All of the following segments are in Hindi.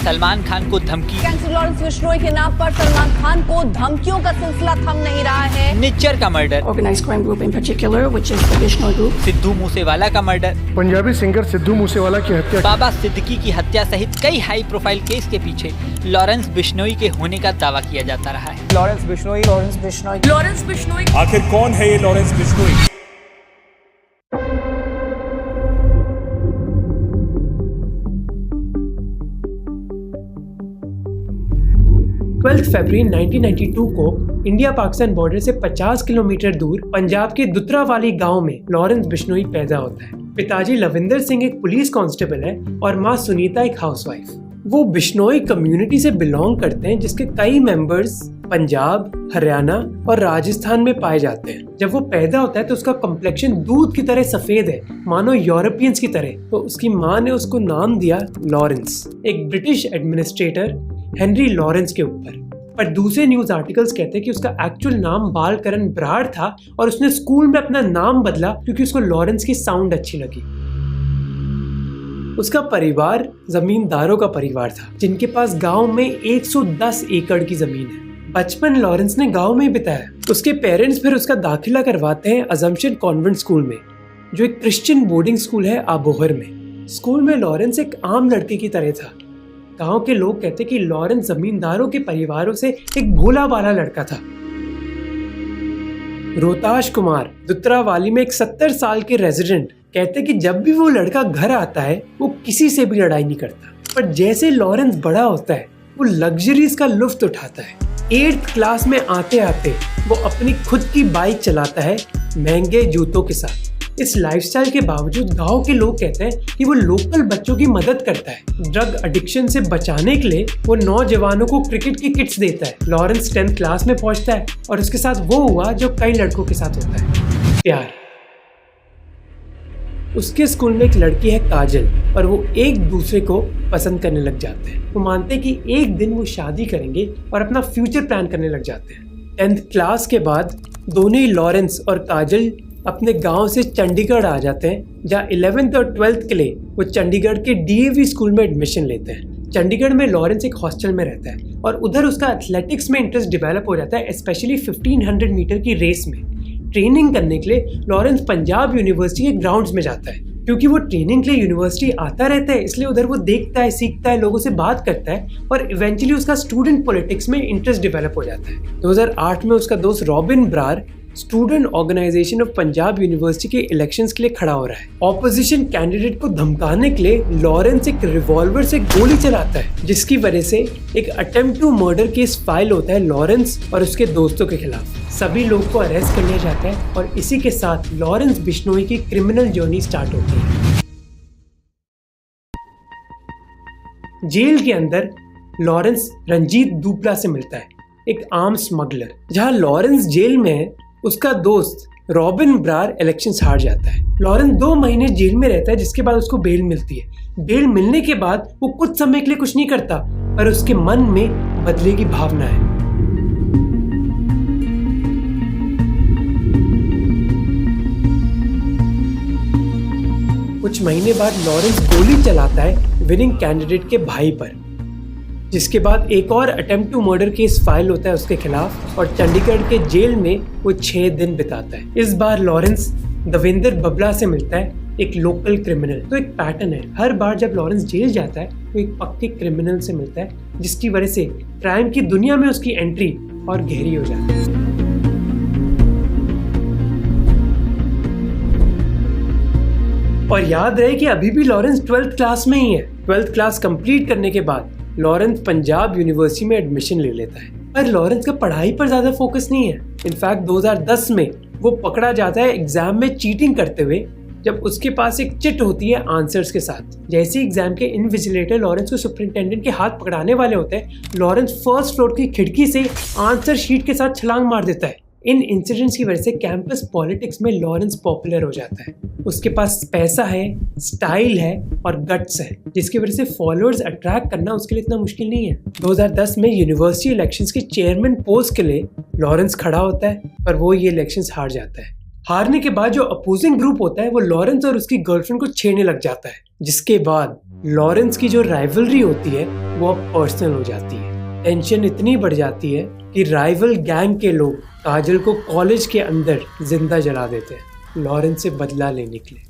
सलमान खान को धमकी। गैंगस्टर लॉरेंस बिश्नोई के नाम पर सलमान खान को धमकियों का सिलसिला थम नहीं रहा है। निच्चर का murder, organized crime group in particular, which is the Bishnoi group. Sidhu Moosewala का मर्डर, पंजाबी सिंगर सिद्धू मूसेवाला की हत्या, बाबा सिद्दीकी की हत्या सहित कई हाई प्रोफाइल केस के पीछे लॉरेंस बिश्नोई के होने का दावा किया जाता रहा है। लॉरेंस बिश्नोई आखिर कौन है ये लॉरेंस बिश्नोई? 12 फरवरी 1992 को इंडिया पाकिस्तान बॉर्डर से 50 किलोमीटर दूर पंजाब के दुत्रावाली गांव में लॉरेंस बिश्नोई पैदा होता है। पिताजी लविंदर सिंह एक पुलिस कांस्टेबल है और मां सुनीता एक हाउसवाइफ। वो बिश्नोई कम्युनिटी से बिलोंग करते हैं जिसके कई मेंबर्स पंजाब, हरियाणा और राजस्थान में पाए जाते हैं। जब वो पैदा होता है तो उसका कम्प्लेक्शन दूध की तरह सफेद है, मानो यूरोपियंस की तरह। तो उसकी माँ ने उसको नाम दिया लॉरेंस, एक ब्रिटिश एडमिनिस्ट्रेटर हेनरी लॉरेंस के ऊपर। पर दूसरे न्यूज आर्टिकल्स कहते हैं कि उसका एक्चुअल नाम बालकरण ब्राड था और उसने स्कूल में अपना नाम बदला क्योंकि उसको लॉरेंस की साउंड अच्छी लगी। उसका परिवार जमींदारों का परिवार था जिनके पास गांव में 110 एकड़ की जमीन है। बचपन लॉरेंस ने गांव में ही बिताया। उसके पेरेंट्स फिर उसका दाखिला करवाते हैं अजम्पशन कॉन्वेंट स्कूल में, जो एक क्रिश्चियन बोर्डिंग स्कूल है आबोहर में। स्कूल में लॉरेंस एक आम लड़के की तरह था। गांव के लोग कहते कि लॉरेंस जमींदारों के परिवारों से एक भोला भाला लड़का था। रोहताश कुमार दुत्रावाली में एक 70 साल के रेजिडेंट कहते कि जब भी वो लड़का घर आता है वो किसी से भी लड़ाई नहीं करता, पर जैसे लॉरेंस बड़ा होता है वो लग्जरीज का लुत्फ उठाता है। 8th क्लास में आते आते वो अपनी खुद की बाइक चलाता है महंगे जूतों के साथ। इस लाइफस्टाइल के बावजूद गांव के लोग कहते हैं कि वो लोकल बच्चों की मदद करता है। ड्रग एडिक्शन से बचाने के लिए वो नौजवानों को क्रिकेट की किट्स देता है। लॉरेंस 10th क्लास में पहुंचता है और उसके साथ वो हुआ जो कई लड़कों के साथ होता है, प्यार। उसके स्कूल में एक लड़की है काजल और वो एक दूसरे को पसंद करने लग जाते हैं। वो मानते हैं कि एक दिन वो शादी करेंगे और अपना फ्यूचर प्लान करने लग जाते हैं। 10th क्लास के बाद दोनों ही लॉरेंस और काजल अपने गांव से चंडीगढ़ आ जाते हैं, जहाँ 11th और 12th के लिए वो चंडीगढ़ के DAV स्कूल में एडमिशन लेते हैं। चंडीगढ़ में लॉरेंस एक हॉस्टल में रहता है और उधर उसका एथलेटिक्स में इंटरेस्ट डेवलप हो जाता है, स्पेशली 1500 मीटर की रेस में। ट्रेनिंग करने के लिए लॉरेंस पंजाब यूनिवर्सिटी के ग्राउंड्स में जाता है। क्योंकि वो ट्रेनिंग के लिए यूनिवर्सिटी आता रहता है इसलिए उधर वो देखता है, सीखता है, लोगों से बात करता है और इवेंचुअली उसका स्टूडेंट पॉलिटिक्स में इंटरेस्ट डेवलप हो जाता है। 2008 में उसका दोस्त Robin Brar student organisation of Punjab University के इलेक्शंस के लिए खड़ा हो रहा है। ऑपोजिशन कैंडिडेट को धमकाने के लिए लॉरेंस एक रिवॉल्वर से गोली चलाता है, जिसकी वजह से एक attempt to murder case file होता है लॉरेंस और उसके दोस्तों के खिलाफ। सभी लोग को अरेस्ट कर लिया जाता है और इसी के साथ लॉरेंस बिश्नोई की क्रिमिनल जर्नी स्टार्ट होती है। जेल के अंदर लॉरेंस रंजीत दूपला से मिलता है, एक आर्म स्मगलर। जहां लॉरेंस जेल में है उसका दोस्त रॉबिन ब्रार इलेक्शंस हार जाता है। लॉरेंस 2 महीने जेल में रहता है जिसके बाद उसको बेल मिलती है। बेल मिलने के बाद वो कुछ समय के लिए कुछ नहीं करता, पर उसके मन में बदले की भावना है। कुछ महीने बाद लॉरेंस गोली चलाता है विनिंग कैंडिडेट के भाई पर, जिसके बाद एक और attempt to murder case file होता है उसके खिलाफ और चंडीगढ़ के जेल में वो 6 दिन बिताता है। इस बार लॉरेंस दविंदर बबला से मिलता है, एक लोकल क्रिमिनल। तो एक पैटर्न है, हर बार जब लॉरेंस जेल जाता है वो एक पक्के क्रिमिनल से मिलता है, जिसकी वजह से क्राइम की दुनिया में उसकी एंट्री और गहरी हो जाती है। और याद रहे कि अभी भी लॉरेंस 12th क्लास में ही है। 12th क्लास कंप्लीट करने के बाद लॉरेंस पंजाब यूनिवर्सिटी में एडमिशन ले लेता है, पर लॉरेंस का पढ़ाई पर ज्यादा फोकस नहीं है। इनफैक्ट 2010 में वो पकड़ा जाता है एग्जाम में चीटिंग करते हुए, जब उसके पास एक चिट होती है आंसर्स के साथ। जैसे एग्जाम के इन्विजिलेटर लॉरेंस को सुपरिटेंडेंट के हाथ पकड़ाने वाले होते हैं, लॉरेंस 1st फ्लोर की खिड़की से आंसर शीट के साथ छलांग मार देता है। इन इंसिडेंट्स की वजह से कैंपस पॉलिटिक्स में लॉरेंस पॉपुलर हो जाता है। उसके पास पैसा है, स्टाइल है और गट्स है, जिसकी वजह से फॉलोअर्स अट्रैक्ट करना उसके लिए इतना मुश्किल नहीं है। 2010 में यूनिवर्सिटी इलेक्शंस के चेयरमैन पोस्ट के लिए लॉरेंस खड़ा होता है, पर वो ये इलेक्शंस हार जाता है। हारने के बाद जो अपोजिंग ग्रुप होता है वो लॉरेंस और उसकी गर्लफ्रेंड को छेड़ने लग जाता है, जिसके बाद लॉरेंस की जो राइवलरी होती है वो अब पर्सनल हो जाती है। टेंशन इतनी बढ़ जाती है कि राइवल गैंग के लोग काजल को कॉलेज के अंदर जिंदा जला देते हैं लॉरेंस से बदला लेने के लिए।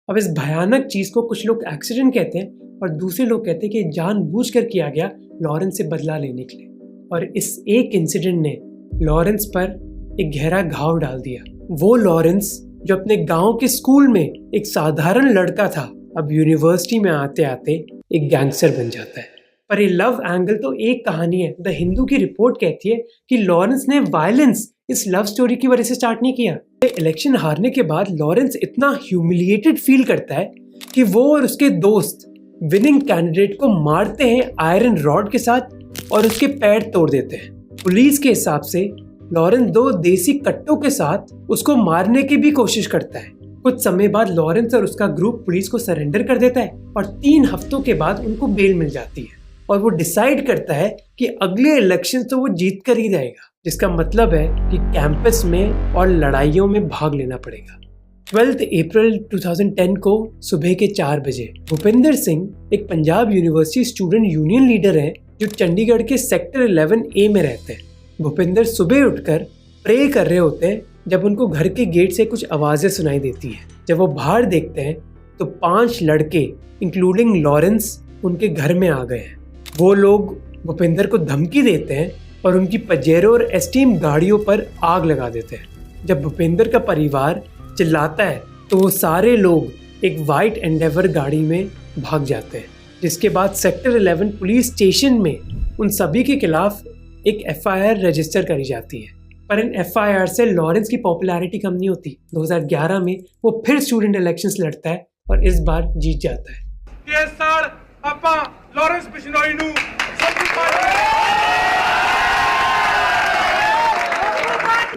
अब इस भयानक चीज को कुछ लोग एक्सीडेंट कहते हैं और दूसरे लोग कहते हैं कि जानबूझकर किया गया लॉरेंस से बदला लेने के लिए। और इस एक इंसिडेंट ने लॉरेंस पर एक गहरा घाव डाल दिया। वो लॉरेंस जो अपने गांव के स्कूल में एक साधारण लड़का था, अब यूनिवर्सिटी में आते आते एक गैंगस्टर बन जाता है। पर ये लव एंगल तो एक कहानी है। द हिंदू की रिपोर्ट कहती है कि लॉरेंस ने वायलेंस इस लव स्टोरी की वजह से स्टार्ट नहीं किया। इलेक्शन हारने के बाद लॉरेंस इतना ह्यूमिलिएटेड फील करता है कि वो और उसके दोस्त विनिंग कैंडिडेट को मारते हैं आयरन रॉड के साथ और उसके पैर तोड़ देते हैं। पुलिस के हिसाब से लॉरेंस 2 देसी कट्टों के साथ उसको मारने की भी कोशिश करता है। कुछ समय बाद लॉरेंस और उसका ग्रुप पुलिस को सरेंडर कर देता है और 3 हफ्तों के बाद उनको बेल मिल जाती है और वो डिसाइड करता है कि अगले इलेक्शन तो वो जीत कर ही जाएगा, जिसका मतलब है कि कैंपस में और लड़ाइयों में भाग लेना पड़ेगा। 12 अप्रैल 2010 को सुबह के 4 बजे भूपेंद्र सिंह एक Punjab university student union leader हैं जो चंडीगढ़ के सेक्टर 11A में रहते हैं। भूपेंद्र सुबह उठकर प्रे कर रहे होते हैं जब उनको घर के गेट से कुछ आवाजें सुनाई देती है। जब वो बाहर देखते हैं तो 5 लड़के इंक्लूडिंग लॉरेंस उनके घर में आ गए हैं। वो लोग भूपेंद्र को धमकी देते हैं और उनकी पजेरो और एस्टीम गाड़ियों पर आग लगा देते हैं। जब भूपेंद्र का परिवार चिल्लाता है तो वो सारे लोग एक वाइट एंडेवर गाड़ी में भाग जाते हैं, जिसके बाद सेक्टर 11 पुलिस स्टेशन में उन सभी के खिलाफ एक FIR रजिस्टर करी जाती है। पर इन FIR से लॉरेंस की पॉपुलैरिटी कम नहीं होती। 2011 में वो फिर स्टूडेंट इलेक्शंस लड़ता है और इस बार जीत जाता है। इस साल ਆਪਾਂ लॉरेंस बिश्नोई ਨੂੰ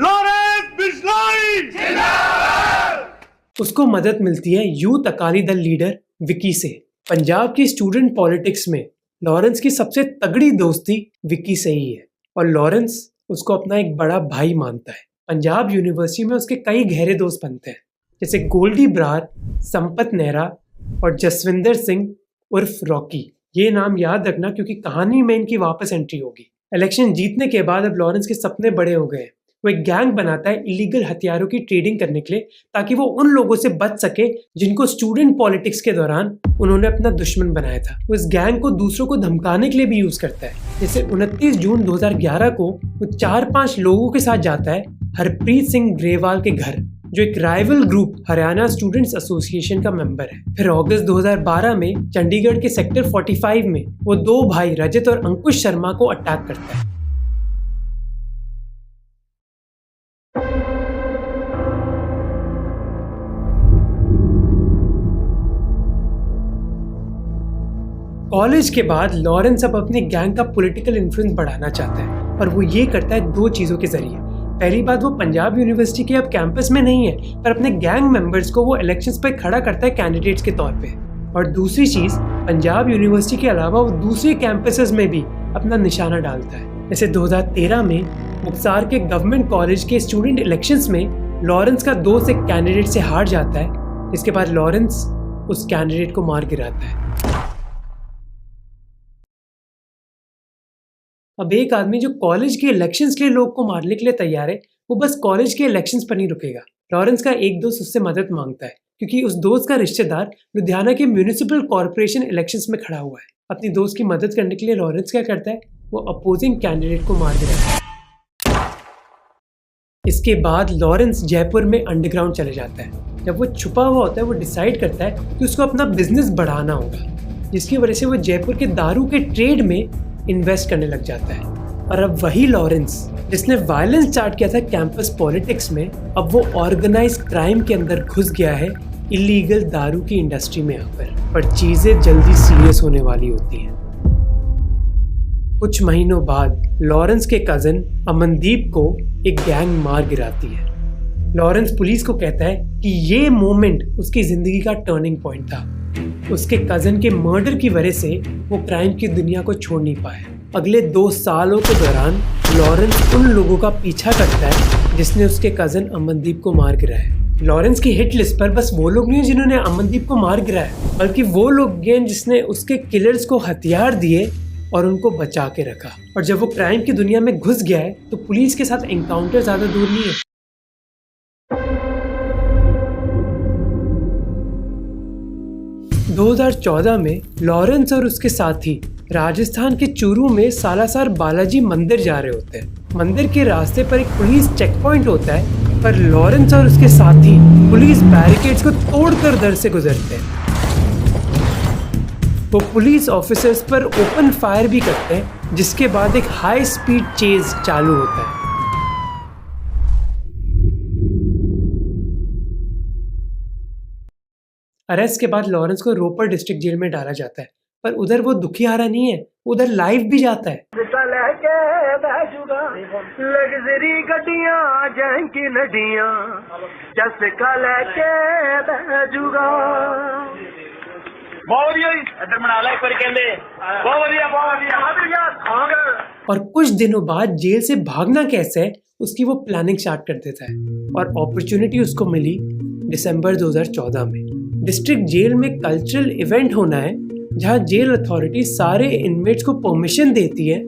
लॉरेंस बिश्नोई जिंदाबाद। उसको मदद मिलती है यूथ अकाली दल लीडर विकी से। पंजाब की स्टूडेंट पॉलिटिक्स में लॉरेंस की सबसे तगड़ी दोस्ती विकी से ही है और लॉरेंस उसको अपना एक बड़ा भाई मानता है। पंजाब यूनिवर्सिटी में उसके कई गहरे दोस्त बनते हैं, जैसे गोल्डी ब्रार, संपत नेहरा और जसविंदर सिंह उर्फ रॉकी। ये नाम याद रखना क्योंकि कहानी में इनकी वापस एंट्री होगी। इलेक्शन जीतने के बाद अब लॉरेंस के सपने बड़े हो गए। वो एक गैंग बनाता है इलीगल हथियारों की ट्रेडिंग करने के लिए, ताकि वो उन लोगों से बच सके जिनको स्टूडेंट पॉलिटिक्स के दौरान उन्होंने अपना दुश्मन बनाया था। वो इस गैंग को दूसरों को धमकाने के लिए भी यूज करता है। जैसे 29 जून 2011 को वो 4-5 लोगों के साथ जाता है हरप्रीत सिंह ग्रेवाल के घर, जो एक rival group Haryana students association का मेंबर है। फिर अगस्त 2012 में चंडीगढ़ के सेक्टर 45 में वो 2 भाई रजत और अंकुश शर्मा को अटैक करता है। कॉलेज के बाद लॉरेंस अब अपने गैंग का पॉलिटिकल इन्फ्लुएंस बढ़ाना चाहता है और वो ये करता है 2 चीज़ों के जरिए। पहली बात, वो पंजाब यूनिवर्सिटी के अब कैंपस में नहीं है, पर अपने गैंग मेंबर्स को वो इलेक्शंस पर खड़ा करता है कैंडिडेट्स के तौर पे। और दूसरी चीज़, पंजाब यूनिवर्सिटी के अलावा वो दूसरे कैंपसेस में भी अपना निशाना डालता है। जैसे 2013 में मुक्तसर के गवर्नमेंट कॉलेज के स्टूडेंट इलेक्शंस में लॉरेंस का दोस्त एक कैंडिडेट से हार जाता है, जिसके बाद लॉरेंस उस कैंडिडेट को मार गिराता है। अब एक आदमी जो कॉलेज के इलेक्शंस के लिए लोग को मारने के लिए तैयार है, वो बस कॉलेज के इलेक्शंस पर नहीं रुकेगा। लॉरेंस का एक दोस्त उससे मदद मांगता है क्योंकि उस दोस्त का रिश्तेदार लुधियाना के म्यूनिसिपल कॉर्पोरेशन इलेक्शंस में खड़ा हुआ है। अपनी दोस्त की मदद करने के लिए लॉरेंस क्या करता है, वो अपोजिंग कैंडिडेट को मार गिराता है। इसके बाद लॉरेंस जयपुर में अंडरग्राउंड चले जाता है। जब वो छुपा हुआ होता है, वो डिसाइड करता है कि उसको अपना बिजनेस बढ़ाना होगा, जिसकी वजह से वो जयपुर के दारू के ट्रेड में इन्वेस्ट करने लग जाता है। और अब वही लॉरेंस जिसने वायलेंस स्टार्ट किया था कैंपस पॉलिटिक्स में, अब वो ऑर्गेनाइज क्राइम के अंदर घुस गया है इलीगल दारू की इंडस्ट्री में आकर। पर चीजें जल्दी सीरियस होने वाली होती हैं। कुछ महीनों बाद लॉरेंस के कजन अमनदीप को एक गैंग मार गिराती है। लॉरेंस पुलिस को कहता है कि ये मोमेंट उसकी जिंदगी का टर्निंग पॉइंट था। उसके कजन के मर्डर की वजह से वो क्राइम की दुनिया को छोड़ नहीं पाया। अगले 2 सालों के दौरान लॉरेंस उन लोगों का पीछा करता है जिसने उसके कजन अमनदीप को मार गिराया। लॉरेंस की हिट लिस्ट पर बस वो लोग नहीं हैं जिन्होंने अमनदीप को मार गिराया, बल्कि वो लोग हैं जिसने उसके किलर्स को हथियार दिए और उनको बचा के रखा। और जब वो क्राइम की दुनिया में घुस गया है तो पुलिस के साथ एनकाउंटर ज्यादा दूर नहीं है। दो 2014 में लॉरेंस और उसके साथी राजस्थान के चूरू में सालासर बालाजी मंदिर जा रहे होते हैं। मंदिर के रास्ते पर एक पुलिस चेक पॉइंट होता है, पर लॉरेंस और उसके साथी पुलिस बैरिकेड्स को तोड़कर दर से गुजरते हैं। वो पुलिस ऑफिसर्स पर ओपन फायर भी करते हैं, जिसके बाद एक हाई स्पीड चेज चालू होता है। अरेस्ट के बाद लॉरेंस को रोपर डिस्ट्रिक्ट जेल में डाला जाता है, पर उधर वो दुखियारा नहीं है, उधर लाइव भी जाता है। लग्जरी गड्डियां जंकी नडियां चस्का लेके बैजूगा बहुत बढ़िया इधर बना ला एक बार कहंदे बहुत बढ़िया। और कुछ दिनों बाद जेल से भागना कैसे है उसकी वो प्लानिंग स्टार्ट कर देता है, और अपॉर्चुनिटी उसको मिली दिसंबर 2014 में। डिस्ट्रिक्ट जेल में कल्चरल इवेंट होना है, जहां जेल अथॉरिटी सारे इनमेट्स को परमिशन देती है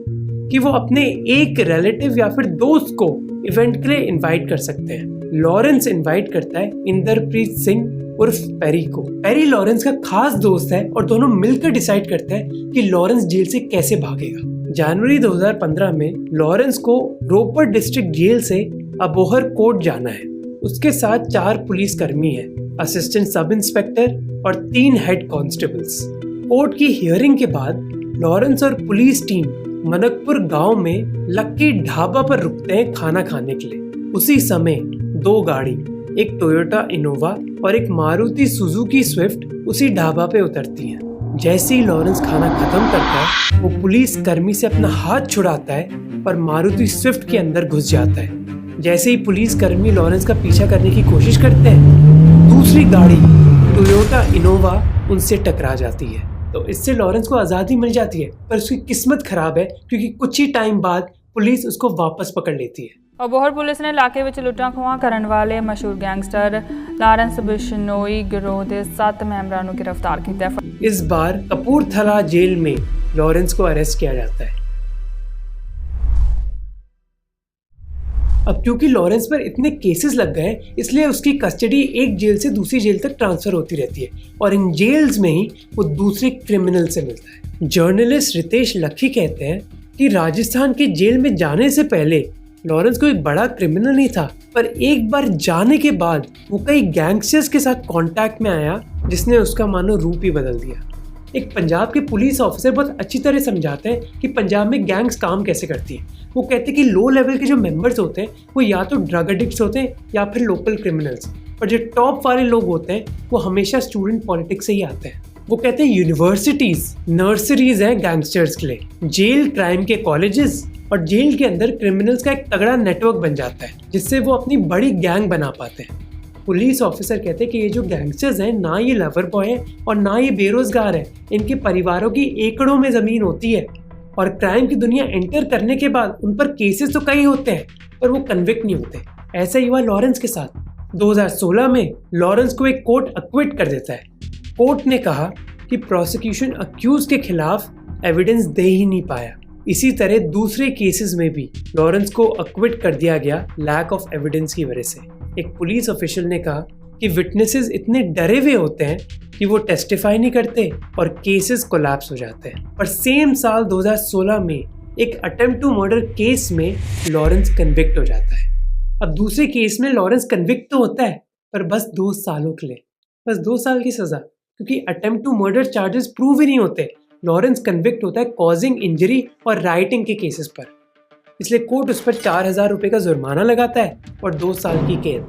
कि वो अपने एक रिलेटिव या फिर दोस्त को इवेंट के लिए इनवाइट कर सकते हैं। लॉरेंस इनवाइट करता है इंदरप्रीत सिंह उर्फ पेरी को। पेरी लॉरेंस का खास दोस्त है और दोनों मिलकर डिसाइड करते हैं कि लॉरेंस जेल से कैसे भागेगा। जनवरी 2015 में लॉरेंस को रोपर डिस्ट्रिक्ट जेल से अबोहर कोर्ट जाना है। उसके साथ 4 पुलिस कर्मी हैं, असिस्टेंट सब इंस्पेक्टर और 3 हेड कांस्टेबल्स। कोर्ट की हियरिंग के बाद लॉरेंस और पुलिस टीम मनकपुर गांव में लक्की ढाबा पर रुकते हैं खाना खाने के लिए। उसी समय 2 गाड़ी, एक टोयोटा इनोवा और एक मारुति सुजुकी स्विफ्ट उसी ढाबा पे उतरती हैं। जैसे ही लॉरेंस खाना खत्म करता है, वो पुलिस कर्मी से अपना हाथ छुड़ाता है और मारुति स्विफ्ट के अंदर घुस जाता है। जैसे ही पुलिस कर्मी लॉरेंस का पीछा करने की कोशिश करते हैं, दूसरी गाड़ी टोयोटा इनोवा उनसे टकरा जाती है। तो इससे लॉरेंस को आज़ादी मिल जाती है, पर उसकी किस्मत खराब है क्योंकि कुछ ही टाइम बाद पुलिस उसको वापस पकड़ लेती है। अबोहर पुलिस ने इलाके में लुट्टा खुआ करने वाले मशहूर गैंगस्टर लॉरेंस बिश्नोई गिरोह के 7 मैंबरां को गिरफ्तार किया। इस बार कपूरथला जेल में लॉरेंस को अरेस्ट किया जाता है। अब क्योंकि लॉरेंस पर इतने केसेस लग गए, इसलिए उसकी कस्टडी एक जेल से दूसरी जेल तक ट्रांसफर होती रहती है और इन जेल्स में ही वो दूसरे क्रिमिनल से मिलता है। जर्नलिस्ट रितेश लखी कहते हैं कि राजस्थान के जेल में जाने से पहले लॉरेंस कोई बड़ा क्रिमिनल नहीं था, पर एक बार जाने के बाद वो कई गैंगस्टर्स के साथ कांटेक्ट में आया, जिसने उसका मानो रूप ही बदल दिया। एक पंजाब के पुलिस ऑफिसर बहुत अच्छी तरह समझाते हैं कि पंजाब में गैंग्स काम कैसे करती हैं। वो कहते हैं कि लो लेवल के जो मेंबर्स होते हैं वो या तो ड्रग एडिक्ट्स होते हैं या फिर लोकल क्रिमिनल्स, पर जो टॉप वाले लोग होते हैं वो हमेशा स्टूडेंट पॉलिटिक्स से ही आते हैं। वो कहते हैं यूनिवर्सिटीज नर्सरीज हैं गैंगस्टर्स के लिए, जेल क्राइम के कॉलेजेस, और जेल के अंदर क्रिमिनल्स का एक तगड़ा नेटवर्क बन जाता है, जिससे वो अपनी बड़ी गैंग बना पाते हैं। पुलिस ऑफिसर कहते हैं कि ये जो गैंगस्टर्स हैं, ना ये लवर बॉय है और ना ये बेरोजगार है, इनके परिवारों की एकड़ों में ज़मीन होती है, और क्राइम की दुनिया एंटर करने के बाद उन पर केसेस तो कई होते हैं पर वो कन्विक्ट नहीं होते। ऐसा ही हुआ लॉरेंस के साथ। 2016 में लॉरेंस को एक कोर्ट अक्विट कर देता है। कोर्ट ने कहा कि प्रोसिक्यूशन अक्यूज के खिलाफ एविडेंस दे ही नहीं पाया। इसी तरह दूसरे केसेस में भी लॉरेंस को अक्विट कर दिया गया लैक ऑफ एविडेंस की वजह से। एक पुलिस ऑफिशियल ने कहा कि विटनेसेस इतने डरे हुए होते हैं कि वो टेस्टिफाई नहीं करते और केसेस कोलैप्स हो जाते हैं। पर सेम साल 2016 में एक अटेम्प्ट टू मर्डर केस में लॉरेंस कन्विक्ट हो जाता है। अब दूसरे केस में लॉरेंस कन्विक्ट तो होता है, पर बस 2 सालों के लिए, बस 2 साल की सजा, क्योंकि attempt to murder charges prove ही नहीं होते। लॉरेंस कन्विक्ट होता है कॉजिंग इंजरी और राइटिंग के केसेस पर, इसलिए कोर्ट उस पर 4,000 रुपये का जुर्माना लगाता है और 2 साल की कैद।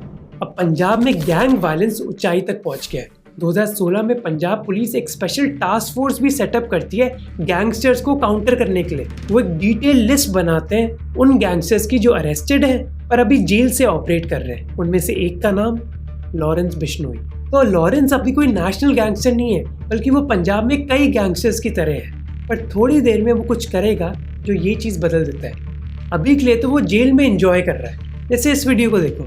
अब पंजाब में गैंग वायलेंस ऊंचाई तक पहुंच गया है। 2016 में पंजाब पुलिस एक स्पेशल टास्क फोर्स भी सेटअप करती है गैंगस्टर्स को काउंटर करने के लिए। वो एक डिटेल लिस्ट बनाते हैं उन गैंगस्टर्स की जो अरेस्टेड हैं पर अभी जेल से ऑपरेट कर रहे हैं। उनमें से एक का नाम लॉरेंस बिश्नोई। तो लॉरेंस अभी कोई नेशनल गैंगस्टर नहीं है, बल्कि वो पंजाब में कई गैंगस्टर्स की तरह है, पर थोड़ी देर में वो कुछ करेगा जो ये चीज़ बदल देता है। अभी के लिए तो वो जेल में एंजॉय कर रहा है, जैसे इस वीडियो को देखो।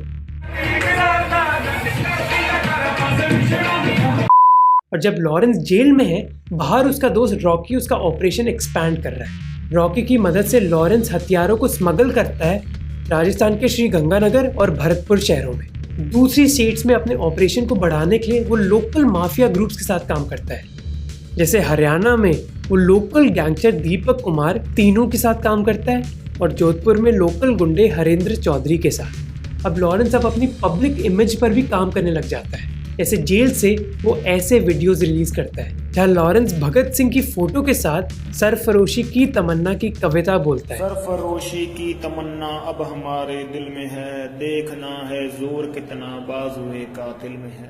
और जब लॉरेंस जेल में है, बाहर उसका दोस्त रॉकी उसका ऑपरेशन एक्सपैंड कर रहा है। रॉकी की मदद से लॉरेंस हथियारों को स्मगल करता है राजस्थान के श्री गंगानगर और भरतपुर शहरों में। दूसरी स्टेट्स में अपने ऑपरेशन को बढ़ाने के लिए वो लोकल माफिया ग्रुप्स के साथ काम करता है। जैसे हरियाणा में वो लोकल गैंगस्टर दीपक कुमार तीनों के साथ काम करता है और जोधपुर में लोकल गुंडे हरेंद्र चौधरी के साथ। अब लॉरेंस अपनी पब्लिक इमेज पर भी काम करने लग जाता है। जैसे जेल से वो ऐसे वीडियोस रिलीज करता है जहाँ लॉरेंस भगत सिंह की फोटो के साथ सरफरोशी की तमन्ना की कविता बोलता है। सरफरोशी की तमन्ना अब हमारे दिल में है, देखना है जोर कितना बाजुए कातिल में है।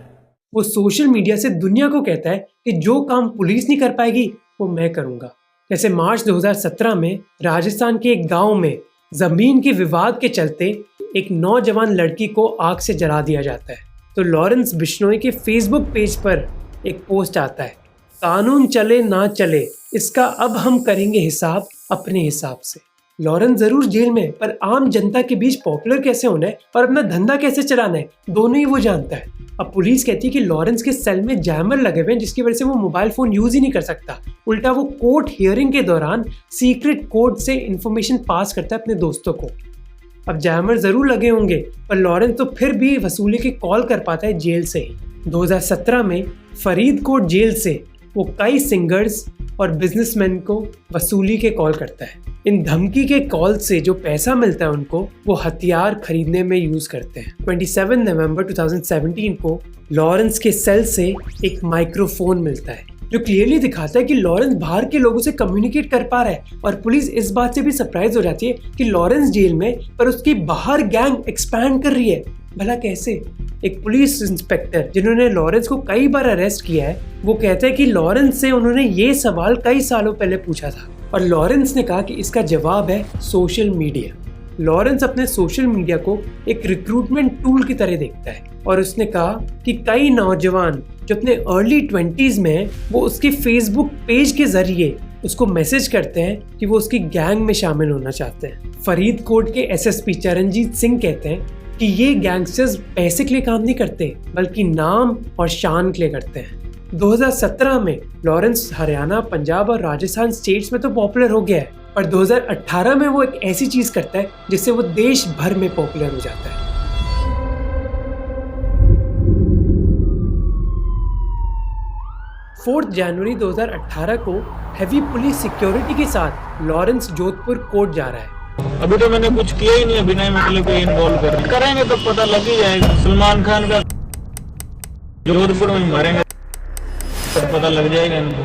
वो सोशल मीडिया से दुनिया को कहता है कि जो काम पुलिस नहीं कर पाएगी वो मैं करूंगा। जैसे मार्च 2017 में राजस्थान के एक गांव में जमीन के विवाद के चलते एक नौजवान लड़की को आग से जला दिया जाता है। तो लॉरेंस बिश्नोई के फेसबुक पेज पर एक पोस्ट आता है, कानून चले ना चले इसका अब हम करेंगे हिसाब अपने हिसाब से। लॉरेंस जरूर जेल में, पर आम जनता के बीच पॉपुलर कैसे होना है और अपना धंधा कैसे चलाना है दोनों ही वो जानता है। अब पुलिस कहती है कि लॉरेंस के सेल में जैमर लगे हुए हैं जिसकी वजह से वो मोबाइल फोन यूज ही नहीं कर सकता। उल्टा वो कोर्ट हियरिंग के दौरान सीक्रेट कोड से इंफॉर्मेशन पास करता है अपने दोस्तों को। अब जैमर जरूर लगे होंगे पर लॉरेंस तो फिर भी वसूली की कॉल कर पाता है जेल से ही। 2017 में फरीदकोट जेल से वो कई सिंगर्स और बिजनेसमैन को वसूली के कॉल करता है। इन धमकी के कॉल से जो पैसा मिलता है उनको वो हथियार खरीदने में यूज करते हैं। 27 नवंबर 2017 को लॉरेंस के सेल से एक माइक्रोफोन मिलता है जो क्लियरली दिखाता है कि लॉरेंस बाहर के लोगों से कम्युनिकेट कर पा रहा है। और पुलिस इस बात से भी सरप्राइज हो जाती है कि लॉरेंस जेल में पर उसकी बाहर गैंग एक्सपैंड कर रही है। भला कैसे? एक पुलिस इंस्पेक्टर जिन्होंने लॉरेंस को कई बार अरेस्ट किया है वो कहता है कि लॉरेंस से उन्होंने ये सवाल कई सालों पहले पूछा था और लॉरेंस ने कहा कि इसका जवाब है सोशल मीडिया। लॉरेंस अपने सोशल मीडिया को एक रिक्रूटमेंट टूल की तरह देखता है और उसने कहा कि कई नौजवान जो अपने अर्ली 20s में हैं वो उसके फेसबुक पेज के जरिए उसको मैसेज करते हैं कि वो उसकी गैंग में शामिल होना चाहते हैं। फरीदकोट के एसएसपी चरणजीत सिंह कहते हैं कि ये गैंगस्टर्स पैसे के लिए काम नहीं करते बल्कि नाम और शान के लिए करते हैं। 2017 में लॉरेंस हरियाणा, पंजाब और राजस्थान स्टेट्स में तो पॉपुलर हो गया है पर 2018 में वो एक ऐसी चीज करता है जिससे वो देश भर में पॉपुलर हो जाता है। 4 जनवरी 2018 को हैवी पुलिस सिक्योरिटी के साथ लॉरेंस जोधपुर कोर्ट जा रहा है। अभी तो मैंने कुछ किया ही नहीं, बिना मतलब को इन्वॉल्व करेंगे तो पता लग ही जाएगा। सलमान खान का जोधपुर में मारेंगे तो पता लग जाएगा इनको।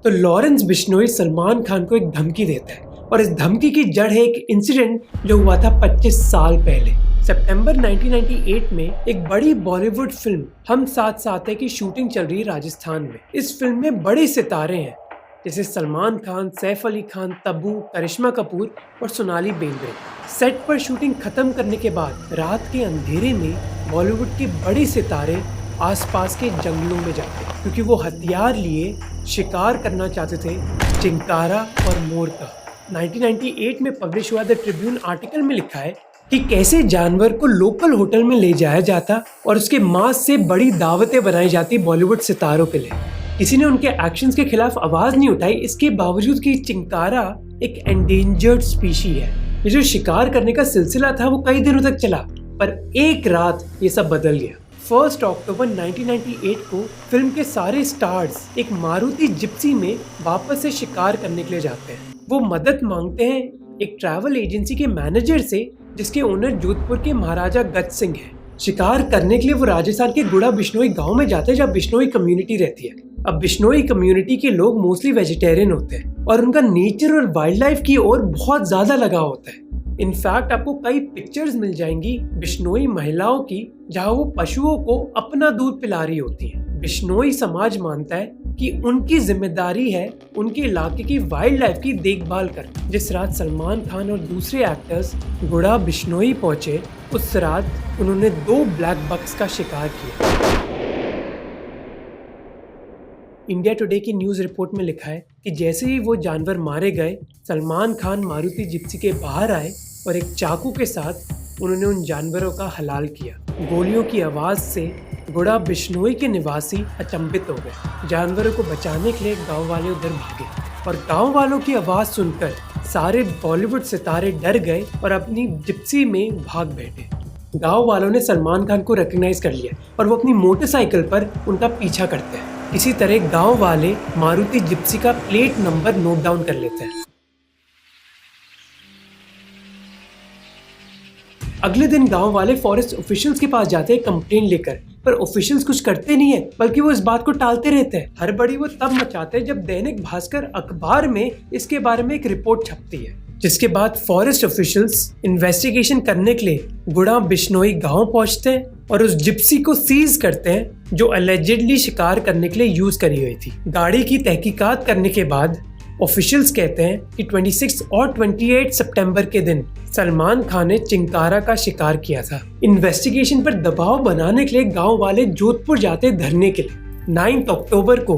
तो लॉरेंस बिश्नोई सलमान खान को एक धमकी देता है और इस धमकी की जड़ है एक इंसिडेंट जो हुआ था 25 साल पहले। सितंबर 1998 में एक बड़ी बॉलीवुड फिल्म हम साथ साथ है की शूटिंग चल रही है राजस्थान में। इस फिल्म में बड़े सितारे हैं जैसे सलमान खान, सैफ अली खान, तब्बू, करिश्मा कपूर और सोनाली बेंद्रे। सेट पर शूटिंग खत्म करने के बाद रात के अंधेरे में बॉलीवुड के बड़े सितारे आसपास के जंगलों में जाते क्योंकि वो हथियार लिए शिकार करना चाहते थे चिंकारा और मोर का। 1998 में पब्लिश हुआ द ट्रिब्यून आर्टिकल में लिखा है कि कैसे जानवर को लोकल होटल में ले जाया जाता और उसके मांस से बड़ी दावतें बनाई जाती बॉलीवुड सितारों के लिए। किसी ने उनके एक्शंस के खिलाफ आवाज नहीं उठाई, इसके बावजूद कि चिंकारा एक एंडेंजर्ड स्पीशी है। ये जो शिकार करने का सिलसिला था वो कई दिनों तक चला पर एक रात ये सब बदल गया। 1 अक्टूबर 1998 को फिल्म के सारे स्टार्स एक मारुति जिप्सी में वापस से शिकार करने के लिए जाते हैं। वो मदद मांगते हैं एक ट्रैवल एजेंसी के मैनेजर से जिसके ओनर जोधपुर के महाराजा गज सिंह हैं। शिकार करने के लिए वो राजस्थान के गुड़ा बिश्नोई गांव में जाते हैं जहाँ बिश्नोई कम्युनिटी रहती है। अब बिश्नोई कम्युनिटी के लोग मोस्टली वेजिटेरियन होते हैं और उनका नेचर और वाइल्ड लाइफ की ओर बहुत ज्यादा लगाव होता है। इनफैक्ट आपको कई पिक्चर्स मिल जाएंगी बिश्नोई महिलाओं की जहाँ वो पशुओं को अपना दूध पिला रही होती है। बिश्नोई समाज मानता है कि उनकी जिम्मेदारी है उनके इलाके की वाइल्ड लाइफ की देखभाल करना। जिस रात सलमान खान और दूसरे एक्टर्स गुड़ा बिश्नोई पहुंचे उस रात उन्होंने 2 ब्लैक बक्स का शिकार किया। इंडिया टुडे की न्यूज़ रिपोर्ट में लिखा है कि जैसे ही वो जानवर मारे गए सलमान खान मारुति जिप्सी के बाहर आए और एक चाकू के साथ उन्होंने उन जानवरों का हलाल किया। गोलियों की आवाज से गुड़ा बिश्नोई के निवासी अचंभित हो गए। जानवरों को बचाने के लिए गांव वाले उधर भागे और गांव वालों की आवाज सुनकर सारे बॉलीवुड सितारे डर गए और अपनी जिप्सी में भाग बैठे। गांव वालों ने सलमान खान को रिकॉग्नाइज कर लिया और वो अपनी मोटरसाइकिल पर उनका पीछा करते हैं। इसी तरह गांव वाले मारुति जिप्सी का प्लेट नंबर नोट डाउन कर लेते हैं। अगले दिन गांव वाले फॉरेस्ट ऑफिशियल्स के पास जाते हैं कंप्लेन लेकर, पर ऑफिशियल्स कुछ करते नहीं है, बल्कि वो इस बात को टालते रहते हैं। हड़बड़ी वो तब मचाते हैं जब दैनिक भास्कर अखबार में इसके बारे में एक रिपोर्ट छपती है, जिसके बाद फॉरेस्ट ऑफिशियल्स इन्वेस्टिगेशन करने के लिए गुड़ा बिश्नोई गांव पहुंचते हैं और उस जिप्सी को सीज करते हैं जो अलेजिडली शिकार करने के लिए यूज करी हुई थी। गाड़ी की तहकीकात करने के बाद ऑफिशियल्स कहते हैं कि 26 और 28 सितंबर के दिन सलमान खान ने चिंकारा का शिकार किया था। इन्वेस्टिगेशन पर दबाव बनाने के लिए गांव वाले जोधपुर जाते धरने के लिए। 9 अक्टूबर को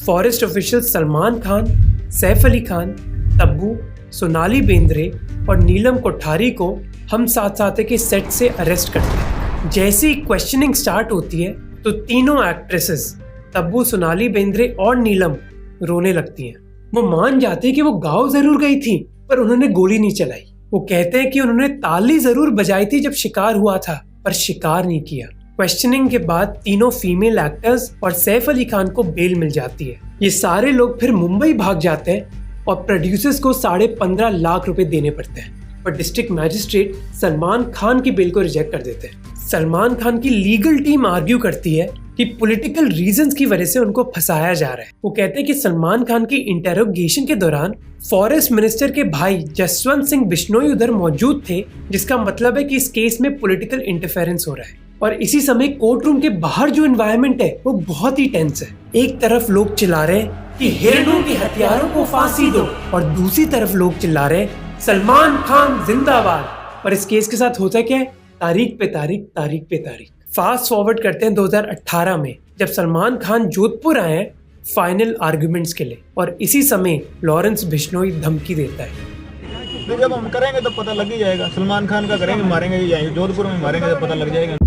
फॉरेस्ट ऑफिशियल सलमान खान, सैफ अली खान, तब्बू, सोनाली बेंद्रे और नीलम कोठारी को हम साथ साथ के सेट से अरेस्ट करते हैं। जैसे ही क्वेश्चनिंग स्टार्ट होती है तो तीनों एक्ट्रेसेस तब्बू, सोनाली बेंद्रे और नीलम रोने लगती हैं। वो मान जाते हैं कि वो गांव जरूर गई थी पर उन्होंने गोली नहीं चलाई। वो कहते हैं कि उन्होंने ताली जरूर बजाई थी जब शिकार हुआ था, पर शिकार नहीं किया। क्वेश्चनिंग के बाद तीनों फीमेल एक्टर्स और सैफ अली खान को बेल मिल जाती है। ये सारे लोग फिर मुंबई भाग जाते हैं और प्रोड्यूसर्स को 15.5 लाख रुपए देने पड़ते हैं, पर डिस्ट्रिक्ट मैजिस्ट्रेट सलमान खान की बेल को रिजेक्ट कर देते हैं। सलमान खान की लीगल टीम आर्ग्यू करती है कि पॉलिटिकल रीजंस की वजह से उनको फंसाया जा रहा है। वो कहते हैं कि सलमान खान की इंटेरोगेशन के दौरान फॉरेस्ट मिनिस्टर के भाई जसवंत सिंह बिश्नोई उधर मौजूद थे, जिसका मतलब है कि इस केस में पॉलिटिकल इंटरफेरेंस हो रहा है। और इसी समय कोर्ट रूम के बाहर जो एनवायरनमेंट है वो बहुत ही टेंस है। एक तरफ लोग चिल्ला रहे हैं कि हिरणों के हथियारों को फांसी दो और दूसरी तरफ लोग चिल्ला रहे हैं सलमान खान जिंदाबाद। और इस केस के साथ होता क्या है, तारीख पे तारीख, तारीख पे तारीख। फास्ट फॉरवर्ड करते हैं 2018 में, जब सलमान खान जोधपुर आए हैं फाइनल आर्गुमेंट्स के लिए, और इसी समय लॉरेंस बिश्नोई धमकी देता है। जब हम करेंगे तो पता लग ही जाएगा, सलमान खान का करेंगे, मारेंगे ही जाएंगे, जोधपुर में मारेंगे तो पता लग जाएगा।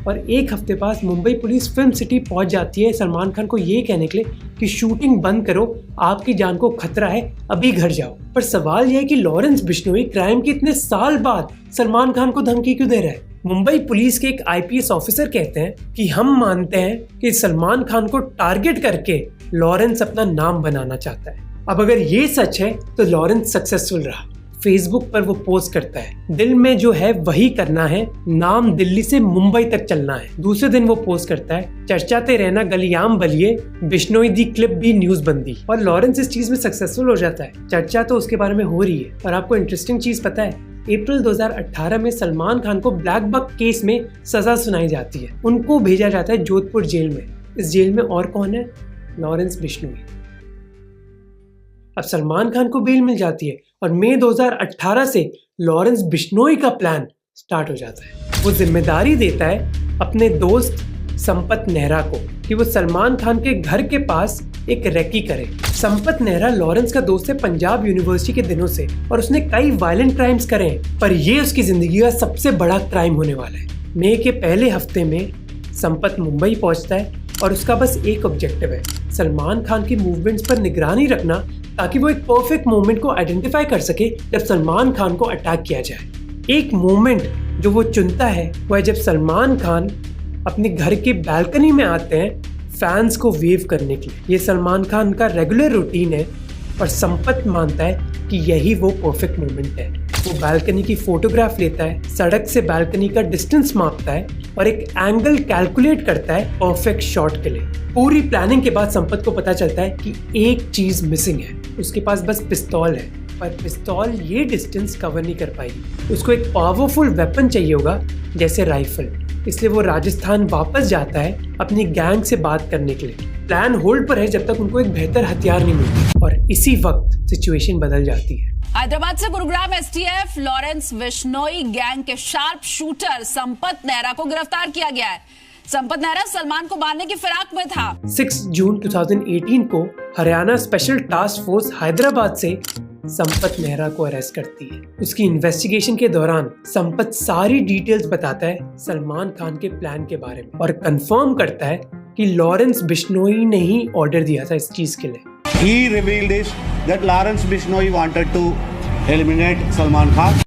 और एक हफ्ते बाद मुंबई पुलिस फिल्म सिटी पहुंच जाती है सलमान खान को ये कहने के लिए कि शूटिंग बंद करो, आपकी जान को खतरा है, अभी घर जाओ। पर सवाल यह है कि लॉरेंस बिश्नोई क्राइम के इतने साल बाद सलमान खान को धमकी क्यों दे रहा है। मुंबई पुलिस के एक IPS ऑफिसर कहते हैं कि हम मानते हैं कि सलमान खान को टारगेट करके लॉरेंस अपना नाम बनाना चाहता है। अब अगर ये सच है तो लॉरेंस सक्सेसफुल रहा। फेसबुक पर वो पोस्ट करता है, दिल में जो है वही करना है, नाम दिल्ली से मुंबई तक चलना है। दूसरे दिन वो पोस्ट करता है, चर्चाते रहना गलियाम बलिए, बिश्नोई दी क्लिप भी न्यूज बंदी। और लॉरेंस इस चीज में सक्सेसफुल हो जाता है। चर्चा तो उसके बारे में हो रही है। और आपको इंटरेस्टिंग चीज पता है, अप्रैल 2018 में सलमान खान को ब्लैक बक केस में सजा सुनाई जाती है। उनको भेजा जाता है जोधपुर जेल में। इस जेल में और कौन है, लॉरेंस बिश्नोई। अब सलमान खान को बेल मिल जाती है और मई 2018 से लॉरेंस बिश्नोई का प्लान स्टार्ट हो जाता है। वो जिम्मेदारी देता है अपने दोस्त संपत नेहरा को कि वो सलमान खान के घर के पास एक रेकी करे। संपत नेहरा लॉरेंस का दोस्त है पंजाब यूनिवर्सिटी के दिनों से, और उसने कई वायलेंट क्राइम्स करे हैं, पर ये उसकी जिंदगी का सबसे बड़ा क्राइम होने वाला है। मई के पहले हफ्ते में संपत मुंबई पहुंचता है और उसका बस एक ऑब्जेक्टिव है, सलमान खान की मूवमेंट्स पर निगरानी रखना, ताकि वो एक परफेक्ट मोमेंट को आइडेंटिफाई कर सके जब सलमान खान को अटैक किया जाए। एक मोमेंट जो वो चुनता है वो है जब सलमान खान अपने घर के बालकनी में आते हैं फैंस को वेव करने के लिए। ये सलमान खान का रेगुलर रूटीन है और संपत मानता है कि यही वो परफेक्ट मोमेंट है। वो बालकनी की फोटोग्राफ लेता है, सड़क से बालकनी का डिस्टेंस मापता है और एक एंगल कैलकुलेट करता है परफेक्ट शॉट के लिए। पूरी प्लानिंग के बाद संपत को पता चलता है कि एक चीज मिसिंग है। उसके पास बस पिस्तौल है, पर पिस्तौल ये डिस्टेंस कवर नहीं कर पाएगी। उसको एक पावरफुल वेपन चाहिए होगा, जैसे राइफल। इसलिए वो राजस्थान वापस जाता है अपनी गैंग से बात करने के लिए। प्लान होल्ड पर है जब तक उनको एक बेहतर हथियार नहीं मिलता, और इसी वक्त सिचुएशन बदल जाती है। हैदराबाद से Gurugram STF Lawrence Bishnoi gang के शार्प शूटर संपत नेहरा को गिरफ्तार किया गया है। संपत नेहरा सलमान को मारने की फिराक में था। 6 जून 2018 को Haryana special task force Hyderabad से संपत नेहरा को अरेस्ट करती है। उसकी इन्वेस्टिगेशन के दौरान संपत सारी डिटेल्स बताता है सलमान खान के प्लान के बारे में और कंफर्म करता है कि लॉरेंस बिश्नोई ने ही ऑर्डर दिया था इस चीज के लिए। He revealed this that Lawrence Bishnoi wanted to eliminate Salman Khan.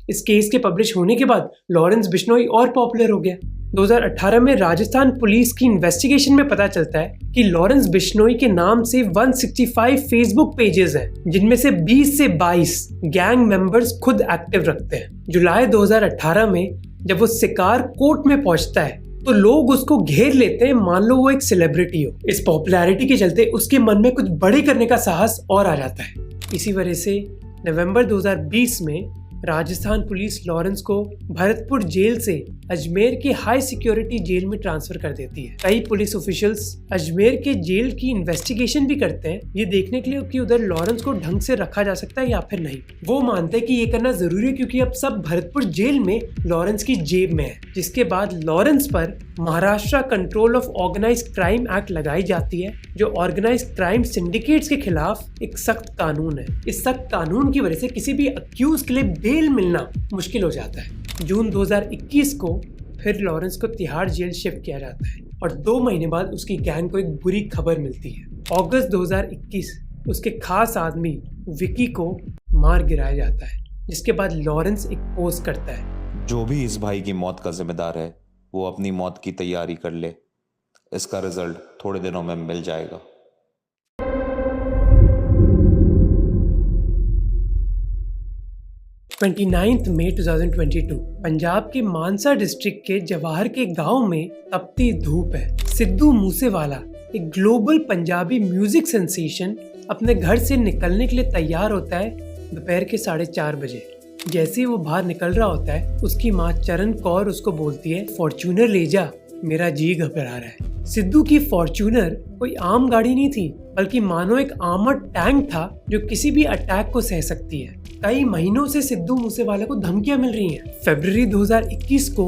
इस केस के पब्लिश होने के बाद लॉरेंस बिश्नोई और पॉपुलर हो गया। 2018 में राजस्थान पुलिस की इन्वेस्टिगेशन में पता चलता है कि लॉरेंस बिश्नोई के नाम से 165 फेसबुक पेजेस हैं, जिनमें से 20 से 22 गैंग मेंबर्स खुद एक्टिव रखते हैं। जुलाई 2018 में जब वो शिकार कोर्ट में पहुंचता है तो लोग उसको घेर लेते हैं, मान लो वो एक सेलिब्रिटी हो। इस पॉपुलैरिटी के चलते उसके मन में कुछ बड़े करने का साहस और आ जाता है। इसी वजह से नवंबर 2020 में राजस्थान पुलिस लॉरेंस को भरतपुर जेल से अजमेर के हाई सिक्योरिटी जेल में ट्रांसफर कर देती है। कई पुलिस ऑफिशियल्स अजमेर के जेल की इन्वेस्टिगेशन भी करते हैं, ये देखने के लिए कि उधर लॉरेंस को ढंग से रखा जा सकता है या फिर नहीं। वो मानते हैं कि ये करना जरूरी है क्योंकि अब सब भरतपुर जेल में लॉरेंस की जेब में है। जिसके बाद लॉरेंस पर Maharashtra Control of Organise Crime Act लगाई जाती है, जो ऑर्गेनाइज क्राइम सिंडिकेट्स के खिलाफ एक सख्त कानून है। इस सख्त कानून की वजह से किसी भी अक्यूज के लिए बेल मिलना मुश्किल हो जाता है। जून 2021 को फिर लॉरेंस को तिहाड़ जेल शिफ्ट किया जाता है और 2 महीने बाद उसकी गैंग को एक बुरी खबर मिलती है। अगस्त 2021 उसके खास आदमी विकी को मार गिराया जाता है, जिसके बाद लॉरेंस एक पोस्ट करता है, जो भी इस भाई की मौत का जिम्मेदार है वो अपनी मौत की तैयारी कर ले, इसका रिजल्ट थोड़े दिनों में मिल जाएगा। मई 2022 पंजाब के मानसा डिस्ट्रिक्ट के जवाहर के गांव में तपती धूप है। सिद्धू मूसेवाला, एक ग्लोबल पंजाबी म्यूजिक सेंसेशन, अपने घर से निकलने के लिए तैयार होता है दोपहर के 4:30 बजे। जैसे ही वो बाहर निकल रहा होता है, उसकी माँ चरण कौर उसको बोलती है, फॉर्च्यूनर ले जा, मेरा जी घबरा रहा है। सिद्धू की फॉर्च्यूनर कोई आम गाड़ी नहीं थी, बल्कि मानो एक आर्मर्ड टैंक था जो किसी भी अटैक को सह सकती है। कई महीनों से सिद्धू मूसेवाला को धमकियां मिल रही हैं। फरवरी 2021 को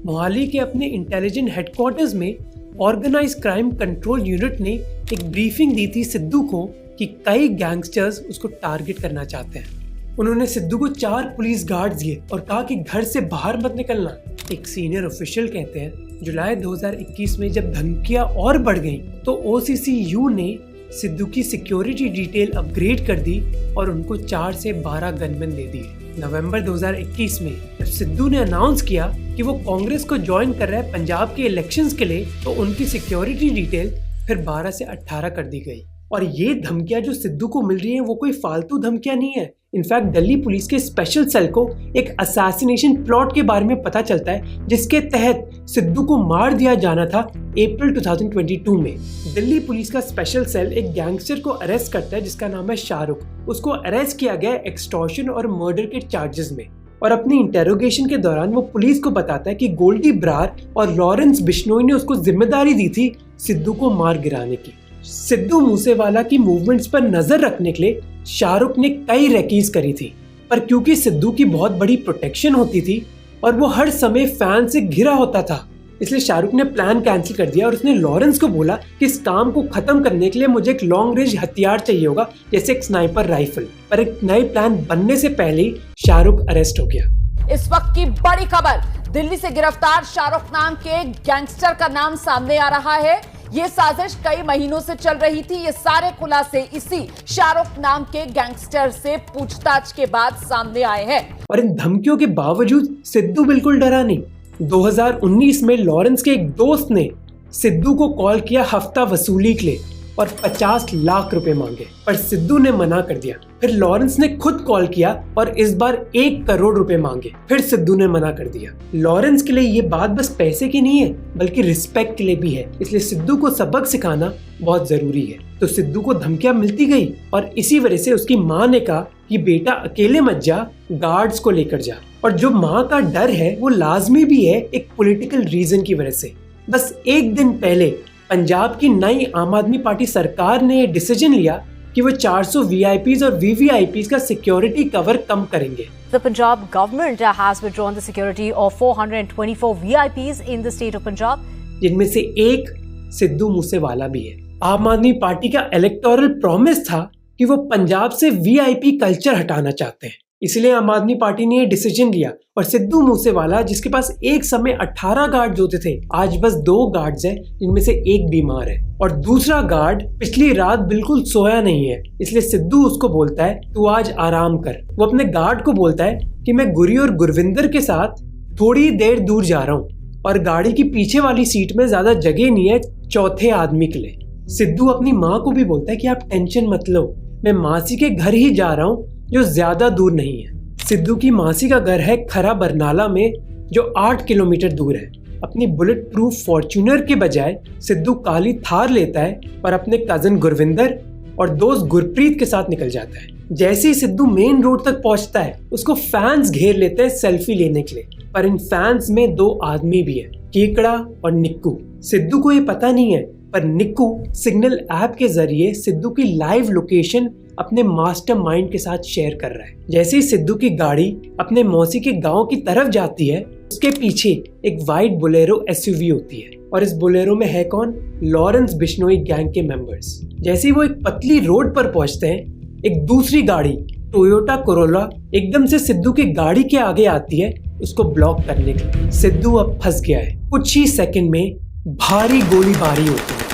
मोहाली के अपने इंटेलिजेंट हेडक्वार्टर्स में ऑर्गेनाइज क्राइम कंट्रोल यूनिट ने एक ब्रीफिंग दी थी सिद्धू को कि कई गैंगस्टर्स उसको टारगेट करना चाहते हैं। उन्होंने सिद्धू को 4 पुलिस गार्ड दिए और कहा कि घर से बाहर मत निकलना। एक सीनियर ऑफिशियल कहते हैं, जुलाई 2021 में जब धमकियां और बढ़ गईं, तो OCCU ने सिद्धू की सिक्योरिटी डिटेल अपग्रेड कर दी और उनको 4 से 12 गनमैन दे दिए। नवंबर 2021 में जब सिद्धू ने अनाउंस किया कि वो कांग्रेस को ज्वाइन कर रहा है पंजाब के इलेक्शंस के लिए, तो उनकी सिक्योरिटी डिटेल फिर 12 से 18 कर दी गई। और ये धमकियां जो सिद्धू को मिल रही हैं वो कोई फालतू धमकियां नहीं है। इनफैक्ट दिल्ली पुलिस के स्पेशल सेल को एक असैसिनेशन प्लॉट के बारे में पता चलता है, जिसके तहत सिद्धू को मार दिया जाना था अप्रैल 2022 में। दिल्ली पुलिस का स्पेशल सेल एक गैंगस्टर को अरेस्ट करता है जिसका नाम है शाहरुख। उसको अरेस्ट किया गया एक्सटॉर्शन और मर्डर के चार्जेस में, और अपनी इंटेरोगेशन के दौरान वो पुलिस को बताता है कि गोल्डी ब्रार और लॉरेंस बिश्नोई ने उसको जिम्मेदारी दी थी सिद्धू को मार गिराने की। सिद्धू मूसेवाला की मूवमेंट्स पर नजर रखने के लिए शाहरुख ने कई रैकीज करी थी, पर क्योंकि सिद्धू की बहुत बड़ी प्रोटेक्शन होती थी और वो हर समय फैन से घिरा होता था, इसलिए शाहरुख ने प्लान कैंसिल कर दिया और उसने लॉरेंस को बोला कि इस काम को खत्म करने के लिए मुझे एक लॉन्ग रेंज हथियार चाहिए होगा, जैसे एक स्नाइपर राइफल। पर एक नए प्लान बनने से पहले ही शाहरुख अरेस्ट हो गया। इस वक्त की बड़ी खबर, दिल्ली से गिरफ्तार शाहरुख नाम के गैंगस्टर का नाम सामने आ रहा है। ये साजिश कई महीनों से चल रही थी। ये सारे खुलासे इसी शाहरुख नाम के गैंगस्टर से पूछताछ के बाद सामने आए हैं। और इन धमकियों के बावजूद सिद्धू बिल्कुल डरा नहीं। 2019 में लॉरेंस के एक दोस्त ने सिद्धू को कॉल किया हफ्ता वसूली के लिए और 50 लाख रुपए मांगे, पर सिद्धू ने मना कर दिया। फिर लॉरेंस ने खुद कॉल किया और इस बार 1 करोड़ रुपए मांगे, फिर सिद्धू ने मना कर दिया। लॉरेंस के लिए ये बात बस पैसे की नहीं है, बल्कि रिस्पेक्ट के लिए भी है, इसलिए सिद्धू को सबक सिखाना बहुत जरूरी है। तो सिद्धू को धमकियां मिलती गई और इसी वजह से उसकी माँ ने कहा कि बेटा अकेले मत जा, गार्ड्स को लेकर जा। और जो माँ का डर है वो लाजमी भी है एक पॉलिटिकल रीजन की वजह से। बस एक दिन पहले पंजाब की नई आम आदमी पार्टी सरकार ने ये डिसीजन लिया कि वो 400 VIPs और VVIPs का सिक्योरिटी कवर कम करेंगे। The Punjab government has withdrawn the security of 424 VIPs in the state of Punjab. जिनमें से एक सिद्धू मूसेवाला भी है। आम आदमी पार्टी का इलेक्टोरल प्रॉमिस था कि वो पंजाब से वीआईपी कल्चर हटाना चाहते हैं, इसलिए आम आदमी पार्टी ने ये डिसीजन लिया और सिद्धू मूसेवाला, जिसके पास एक समय 18 गार्ड्स होते थे, आज बस 2 गार्ड्स हैं, जिनमें से एक बीमार है और दूसरा गार्ड पिछली रात बिल्कुल सोया नहीं है, इसलिए सिद्धू उसको बोलता है तू आज आराम कर। वो अपने गार्ड को बोलता है कि मैं गुरी और गुरविंदर के साथ थोड़ी देर दूर जा रहा हूँ और गाड़ी की पीछे वाली सीट में ज्यादा जगह नहीं है चौथे आदमी के लिए। सिद्धू अपनी माँ को भी बोलता है कि आप टेंशन मत लो, मैं मासी के घर ही जा रहा हूँ जो ज्यादा दूर नहीं है। सिद्धू की मासी का घर है खरा बरनाला में, जो 8 किलोमीटर दूर है। अपनी बुलेट प्रूफ फॉर्च्यूनर के बजाय सिद्धू काली थार लेता है और अपने कजन गुरविंदर और दोस्त गुरप्रीत के साथ निकल जाता है। जैसे ही सिद्धू मेन रोड तक पहुंचता है, उसको फैंस घेर लेते हैं सेल्फी लेने के लिए, पर इन फैंस में 2 आदमी भी है, केकड़ा और निक्कू। सिद्धू को ये पता नहीं है, पर निक्कू सिग्नल ऐप के जरिए सिद्धू की लाइव लोकेशन अपने मास्टरमाइंड के साथ शेयर कर रहा है। जैसे ही सिद्धू की गाड़ी अपने मौसी के गांव की तरफ जाती है, उसके पीछे एक वाइट बोलेरो एसयूवी होती है और इस बोलेरो में है कौन? लॉरेंस बिश्नोई गैंग के मेंबर्स। जैसे ही वो एक पतली रोड पर पहुंचते हैं, एक दूसरी गाड़ी टोयोटा कोरोला एकदम से सिद्धू की गाड़ी के आगे आती है उसको ब्लॉक करने के लिए। सिद्धू अब फंस गया है। कुछ ही सेकंड में भारी गोलीबारी होती है।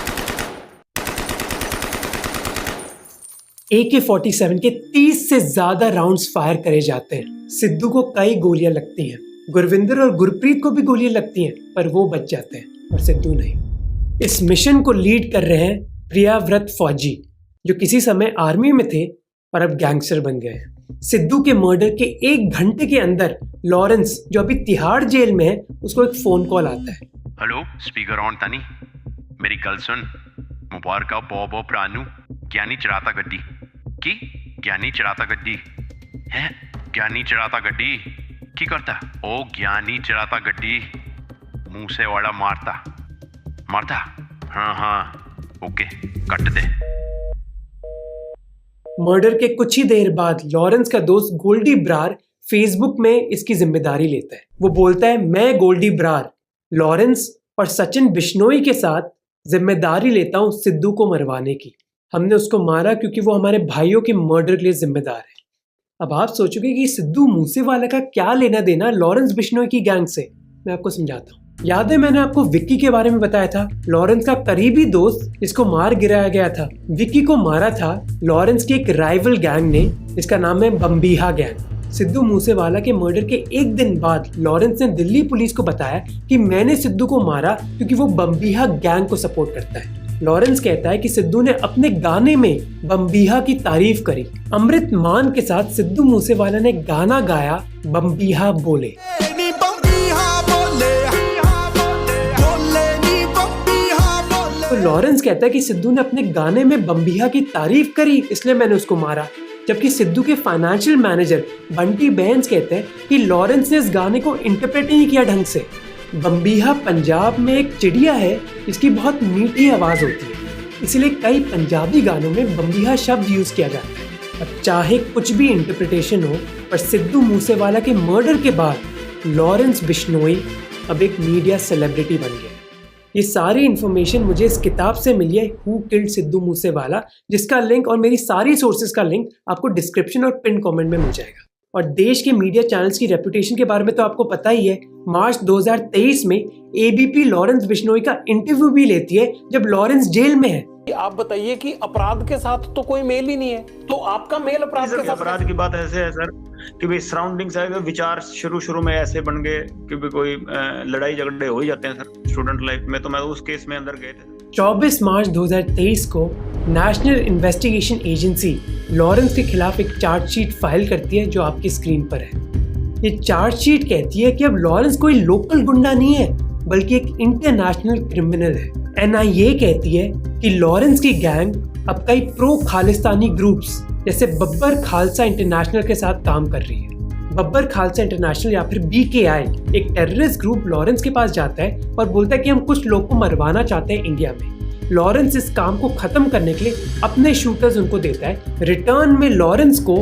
AK-47 के 30 से ज्यादा राउंड्स फायर करे जाते हैं। सिद्धू को कई गोलियां लगती हैं, गुरविंदर और गुरप्रीत को भी गोलियां लगती हैं, पर वो बच जाते हैं और सिद्धू नहीं। इस मिशन को लीड कर रहे हैं प्रियाव्रत फौजी, जो किसी समय आर्मी में थे और अब गैंगस्टर बन गए हैं। सिद्धू के मर्डर के 1 घंटे के अंदर लॉरेंस, जो अभी तिहाड़ जेल में है, उसको एक फोन कॉल आता है। हेलो, स्पीकर ऑन तनी, मेरी गल सुन। मुबारका बॉब प्रानू, ज्ञानी चराता गड्डी की, ज्ञानी चराता गड्डी है, ज्ञानी चराता गड्डी की करता? ओ ज्ञानी चराता गड्डी, मूसेवाला मारता मारता। हाँ ओके, कट दे। मर्डर के कुछ ही देर बाद लॉरेंस का दोस्त गोल्डी ब्रार फेसबुक में इसकी जिम्मेदारी लेता है। वो बोलता है मैं गोल्डी ब्रार, लॉरेंस और सचिन बिश्नोई के साथ जिम्मेदारी लेता हूँ सिद्धू को मरवाने की। हमने उसको मारा क्योंकि वो हमारे भाइयों के मर्डर के लिए जिम्मेदार है। अब आप सोचोगे कि सिद्धू मूसेवाला का क्या लेना देना लॉरेंस बिश्नोई की गैंग से? मैं आपको समझाता हूँ। याद है मैंने आपको विक्की के बारे में बताया था, लॉरेंस का करीबी दोस्त जिसको मार गिराया गया था। विक्की को मारा था लॉरेंस की एक राइवल गैंग ने, जिसका नाम है बम्बीहा गैंग। सिद्धू मूसेवाला के मर्डर के 1 दिन बाद लॉरेंस ने दिल्ली पुलिस को बताया कि मैंने सिद्धू को मारा क्योंकि वो बम्बीहा गैंग को सपोर्ट करता है। लॉरेंस कहता है कि सिद्धू ने अपने गाने में बम्बीहा की तारीफ करी। अमृत मान के साथ सिद्धू मूसेवाला ने गाना गाया बम्बीहा बोले। तो लॉरेंस कहता है कि सिद्धू ने अपने गाने में बम्बीहा की तारीफ करी, इसलिए मैंने उसको मारा। जबकि सिद्धू के फाइनेंशियल मैनेजर बंटी बेंस कहते हैं कि लॉरेंस ने इस गाने को इंटरप्रेट नहीं किया ढंग से। बम्बीहा पंजाब में एक चिड़िया है जिसकी बहुत मीठी आवाज होती है, इसलिए कई पंजाबी गानों में बम्बीहा शब्द यूज किया जाता है। अब चाहे कुछ भी इंटरप्रिटेशन हो, पर सिद्धू मूसेवाला के मर्डर के बाद लॉरेंस बिश्नोई अब एक मीडिया सेलिब्रिटी बन गया। ये सारी इन्फॉर्मेशन मुझे इस किताब से मिली है, हु किल्ड सिद्धू मूसेवाला, जिसका लिंक और मेरी सारी सोर्सेज का लिंक आपको डिस्क्रिप्शन और पिन कमेंट में मिल जाएगा। और देश के मीडिया चैनल्स की रेपुटेशन के बारे में तो आपको पता ही है। मार्च 2023 में एबीपी लॉरेंस बिश्नोई का इंटरव्यू भी लेती है जब लॉरेंस जेल में है। आप बताइए कि अपराध के साथ तो कोई मेल ही नहीं है, तो आपका मेल अपराध के साथ? अपराध की बात ऐसे है सर कि भाई सराउंडिंग्स है, विचार शुरू में ऐसे बन गए कि भाई कोई लड़ाई झगड़े हो ही जाते हैं सर स्टूडेंट लाइफ में, तो मैं उस केस में अंदर गए थे। 24 मार्च 2023 को नेशनल इन्वेस्टिगेशन एजेंसी लॉरेंस के खिलाफ एक चार्जशीट फाइल करती है जो आपकी स्क्रीन पर है। ये चार्जशीट कहती है कि अब लॉरेंस कोई लोकल गुंडा नहीं है, बल्कि एक इंटरनेशनल क्रिमिनल है। NIA कहती है कि लॉरेंस की गैंग अब कई प्रो खालिस्तानी ग्रुप्स जैसे बब्बर खालसा इंटरनेशनल के साथ काम कर रही है। बब्बर खालसा इंटरनेशनल या फिर BKI एक टेररिस्ट ग्रुप लॉरेंस के पास जाता है और बोलता है कि हम कुछ लोग को मरवाना चाहते हैं इंडिया में। लॉरेंस इस काम को खत्म करने के लिए अपने शूटर्स उनको देता है। रिटर्न में लॉरेंस को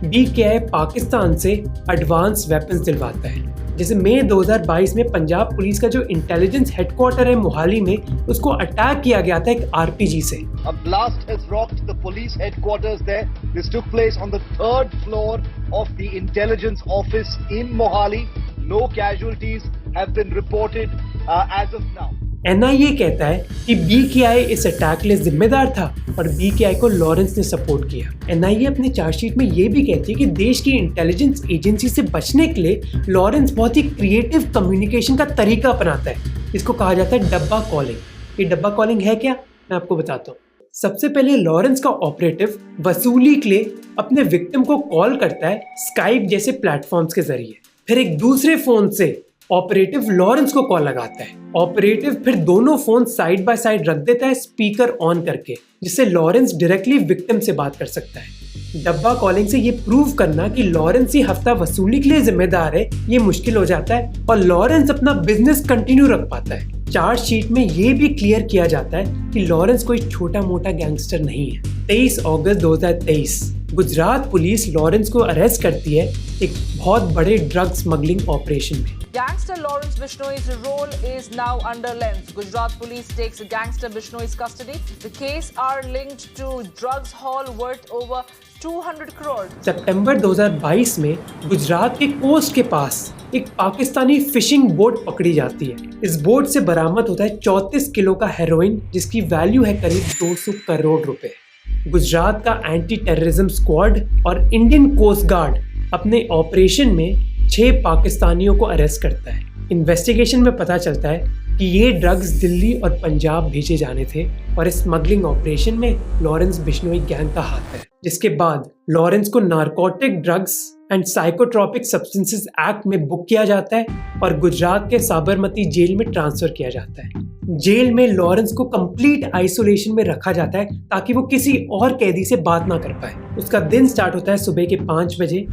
BKI पाकिस्तान से एडवांस वेपन्स दिलवाता है। जैसे मई 2022 में पंजाब पुलिस का जो इंटेलिजेंस हेडक्वार्टर है मोहाली में, उसको अटैक किया गया था एक आरपीजी से। A blast has rocked the police headquarters there. This took place on the 3rd floor of the intelligence office in Mohali. No casualties have been reported as of now. NIA कहता है कि बीकेआई इस अटैक के लिए जिम्मेदार था और बीकेआई को लॉरेंस ने सपोर्ट किया। एनआईए अपनी चार्जशीट में ये भी कहती है कि देश की इंटेलिजेंस एजेंसी से बचने के लिए लॉरेंस बहुत ही क्रिएटिव कम्युनिकेशन का तरीका अपनाता है। इसको कहा जाता है डब्बा कॉलिंग। ये डब्बा कॉलिंग है क्या, मैं आपको बताता हूँ। सबसे पहले लॉरेंस का ऑपरेटिव वसूली के लिए अपने विक्टिम को कॉल करता है स्काइप जैसे प्लेटफॉर्म्स के जरिए। फिर एक दूसरे फोन से ऑपरेटिव लॉरेंस को कॉल लगाता है। ऑपरेटिव फिर दोनों फोन साइड बाय साइड रख देता है स्पीकर ऑन करके, जिससे लॉरेंस डायरेक्टली विक्टिम से बात कर सकता है। डब्बा कॉलिंग से ये प्रूव करना कि लॉरेंस ही हफ्ता वसूली के लिए जिम्मेदार है, ये मुश्किल हो जाता है और लॉरेंस अपना बिजनेस कंटिन्यू रख पाता है। चार्जशीट में ये भी क्लियर किया जाता है कि लॉरेंस कोई छोटा मोटा गैंगस्टर नहीं है। 23 अगस्त 2023 गुजरात पुलिस लॉरेंस को अरेस्ट करती है एक बहुत बड़े ड्रग स्मगलिंग ऑपरेशन में। Gangster Lawrence Bishnoi's role is now under lens. Gujarat police takes gangster Bishnoi's custody. The case are linked to drugs haul worth over 200 crore. सितंबर 2022 में गुजरात के कोस्ट के पास एक पाकिस्तानी फिशिंग बोट पकड़ी जाती है। इस बोट से बरामद होता है 34 किलो का हेरोइन, जिसकी वैल्यू है करीब 200 करोड़ रुपए। गुजरात का एंटी टेररिज्म स्क्वाड और इंडियन कोस्ट गार्ड अपने ऑपरेशन में 6 पाकिस्तानियों को अरेस्ट करता है। इन्वेस्टिगेशन में पता चलता है कि ये ड्रग्स दिल्ली और पंजाब भेजे जाने थे और इस स्मगलिंग ऑपरेशन में लॉरेंस बिश्नोई गैंग का हाथ है। जिसके बाद लॉरेंस को narcotic drugs and psychotropic substances act में बुक किया जाता है और गुजरात के साबरमती जेल में ट्रांसफर किया जाता है। जेल में लॉरेंस को कंप्लीट आइसोलेशन में रखा जाता है ताकि वो किसी और कैदी से बात ना कर पाए। उसका दिन स्टार्ट होता है सुबह के 5 बजे।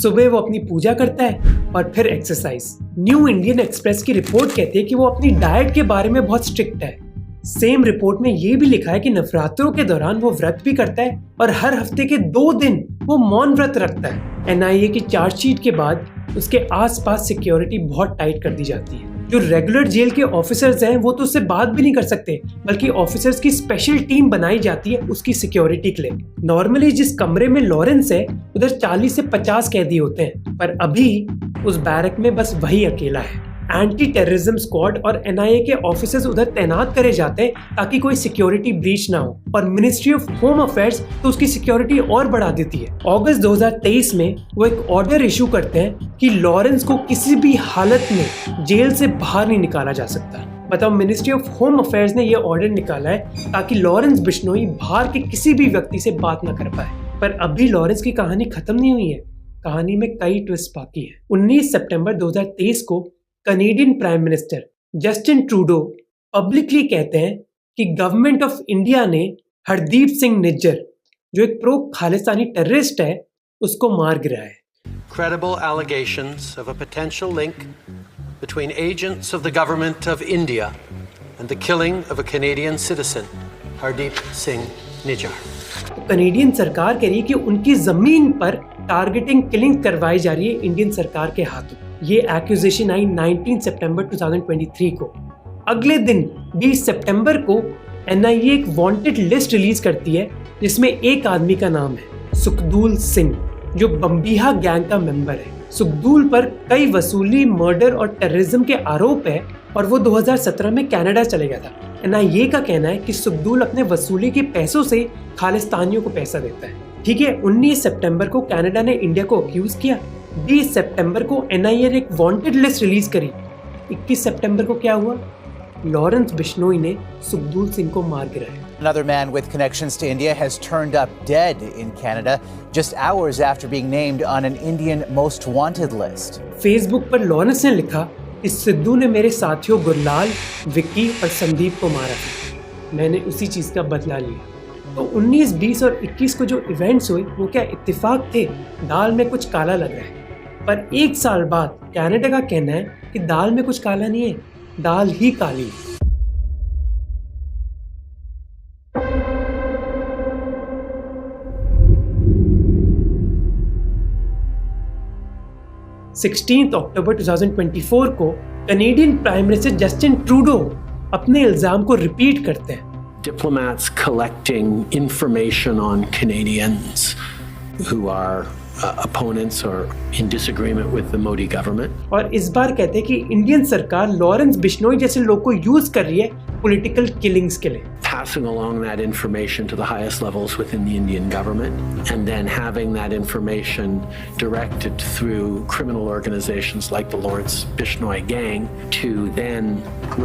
सुबह वो अपनी पूजा करता है और फिर एक्सरसाइज। न्यू इंडियन एक्सप्रेस की रिपोर्ट कहती है कि वो अपनी डाइट के बारे में बहुत स्ट्रिक्ट है। सेम रिपोर्ट में ये भी लिखा है कि नवरात्रों के दौरान वो व्रत भी करता है और हर हफ्ते के 2 दिन वो मौन व्रत रखता है। एनआईए की चार्जशीट के बाद उसके आसपास सिक्योरिटी बहुत टाइट कर दी जाती है। जो रेगुलर जेल के ऑफिसर्स हैं वो तो उससे बात भी नहीं कर सकते, बल्कि ऑफिसर्स की स्पेशल टीम बनाई जाती है उसकी सिक्योरिटी के लिए। नॉर्मली जिस कमरे में लॉरेंस है उधर 40 से 50 कैदी होते हैं, पर अभी उस बैरक में बस वही अकेला है। एंटी टेररिज्म स्क्वाड और एनआईए के ऑफिसर्स उधर तैनात करे जाते हैं ताकि कोई सिक्योरिटी ब्रीच ना हो, और मिनिस्ट्री ऑफ होम अफेयर्स तो उसकी सिक्योरिटी और बढ़ा देती है। अगस्त 2023 में वो एक ऑर्डर इशू करते हैं कि लॉरेंस को किसी भी हालत में जेल से बाहर नहीं निकाला जा सकता। बताओ, मिनिस्ट्री ऑफ होम अफेयर्स ने ये ऑर्डर निकाला है ताकि लॉरेंस बिश्नोई बाहर के किसी भी व्यक्ति से बात ना कर पाए। पर अभी लॉरेंस की कहानी खत्म नहीं हुई है, कहानी में कई ट्विस्ट बाकी है। 19 सितंबर 2023 को Canadian prime minister Justin Trudeau publicly कहते हैं कि गवर्नमेंट ऑफ इंडिया ने हरदीप सिंह निज्जर, जो एक प्रो खालिस्तानी टेररिस्ट है, उसको मार गिराया है। Credible allegations of a potential link between agents of the government of India and the killing of a Canadian citizen, Hardeep Singh Nijjar. तो कनेडियन सरकार कह रही है कि उनकी जमीन पर टारगेटिंग किलिंग करवाई जा रही है इंडियन सरकार के हाथों। ये एक्यूजेशन आई 19 सितंबर 2023 को। अगले दिन 20 सितंबर को एनआईए एक वांटेड लिस्ट रिलीज करती है जिसमें एक आदमी का नाम है सुखदूल सिंह, जो बम्बीहा गैंग का मेंबर है। सुखदूल पर कई वसूली, मर्डर और टेररिज्म के आरोप है और वो 2017 में कनाडा चले गया था। एनआईए का कहना है कि सुखदूल अपने वसूली के पैसों से खालिस्तानियों को पैसा देता है। ठीक है, 19 सितंबर को कनाडा ने इंडिया को अक्यूज किया। 20 सितंबर को एनआईए ने एक वांटेड लिस्ट रिलीज करी। 21 सितंबर को क्या हुआ? लॉरेंस बिश्नोई ने सुखदूल सिंह को मार गिराया। Another man with connections to India has turned up dead in Canada just hours after being named on an Indian most wanted list. Facebook पर लॉरेंस ने लिखा कि सिद्धू ने मेरे साथियों गुरलाल, विक्की और संदीप को मारा था। मैंने उसी चीज का बदला लिया। तो 19, 20 और 21 को जो इवेंट्स हुए वो क्या इत्तेफाक थे? दाल में कुछ काला लग रहा है। पर 1 साल बाद कनाडा का कहना है कि दाल में कुछ काला नहीं है, दाल ही काली है। 16 अक्टूबर 2024 को Canadian prime minister Justin Trudeau अपने इल्जाम को रिपीट करते हैं। Diplomats collecting information on Canadians who are opponents or in disagreement with the Modi government. और इस बार कहते हैं कि इंडियन सरकार लॉरेंस बिश्नोई जैसे लोग को यूज कर रही है पॉलिटिकल किलिंग्स के लिए। Passing along that information to the highest levels within the Indian government and then having that information directed through criminal organizations like the Lawrence Bishnoi gang to then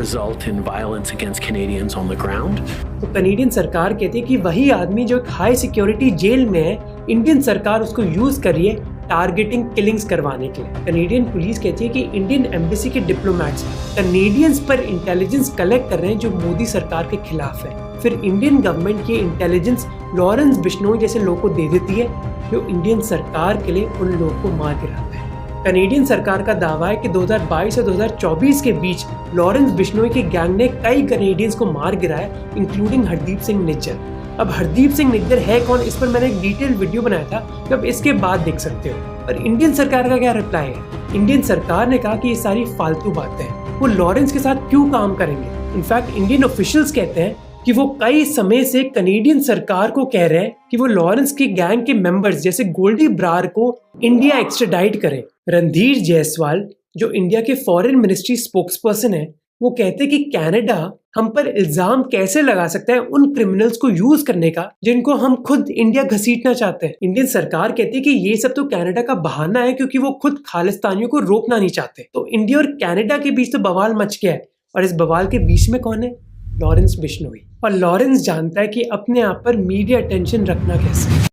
result in violence against Canadians on the ground. तो कनेडियन सरकार कहती है कि वही आदमी जो एक हाई सिक्योरिटी जेल में है, इंडियन सरकार उसको यूज कर रही है टारगेटिंग किलिंग्स करवाने के लिए। कनेडियन पुलिस कहती है कि इंडियन एम्बेसी के डिप्लोमेट्स कनेडियंस पर इंटेलिजेंस कलेक्ट कर रहे हैं जो मोदी सरकार के खिलाफ है। फिर इंडियन गवर्नमेंट ये इंटेलिजेंस लॉरेंस बिश्नोई जैसे लोगों को दे देती है जो इंडियन सरकार के लिए उन लोगों को मार गिराते हैं। कनेडियन सरकार का दावा है कि 2022 और 2024 के बीच लॉरेंस बिश्नोई के गैंग ने कई कनेडियंस को मार गिराया, इंक्लूडिंग हरदीप सिंह निज्जर। अब हरदीप सिंह निज्जर है कौन, इस पर मैंने एक डिटेल वीडियो बनाया था, तो अब इसके बाद देख सकते हो। और इंडियन सरकार का क्या रिप्लाई है? इंडियन सरकार ने कहा कि ये सारी फालतू बातें हैं, वो लॉरेंस के साथ क्यों काम करेंगे। इनफैक्ट इंडियन ऑफिशियल्स कहते हैं कि वो कई समय से कनेडियन सरकार को कह रहे हैं कि वो लॉरेंस के गैंग के मेंबर्स जैसे गोल्डी ब्रार को इंडिया एक्स्ट्राडाइट करें। रणधीर जायसवाल जो इंडिया के फॉरेन मिनिस्ट्री स्पोक्सपर्सन है, वो कहते हैं कि कनाडा हम पर इल्जाम कैसे लगा सकता है उन क्रिमिनल्स को यूज करने का जिनको हम खुद इंडिया घसीटना चाहते हैं। इंडियन सरकार कहती है कि ये सब तो कनाडा का बहाना है क्योंकि वो खुद खालिस्तानियों को रोकना नहीं चाहते। तो इंडिया और कनाडा के बीच तो बवाल मच गया है, और इस बवाल के बीच में कौन है? लॉरेंस बिश्नोई। और लॉरेंस जानता है कि अपने आप पर मीडिया अटेंशन रखना कैसे।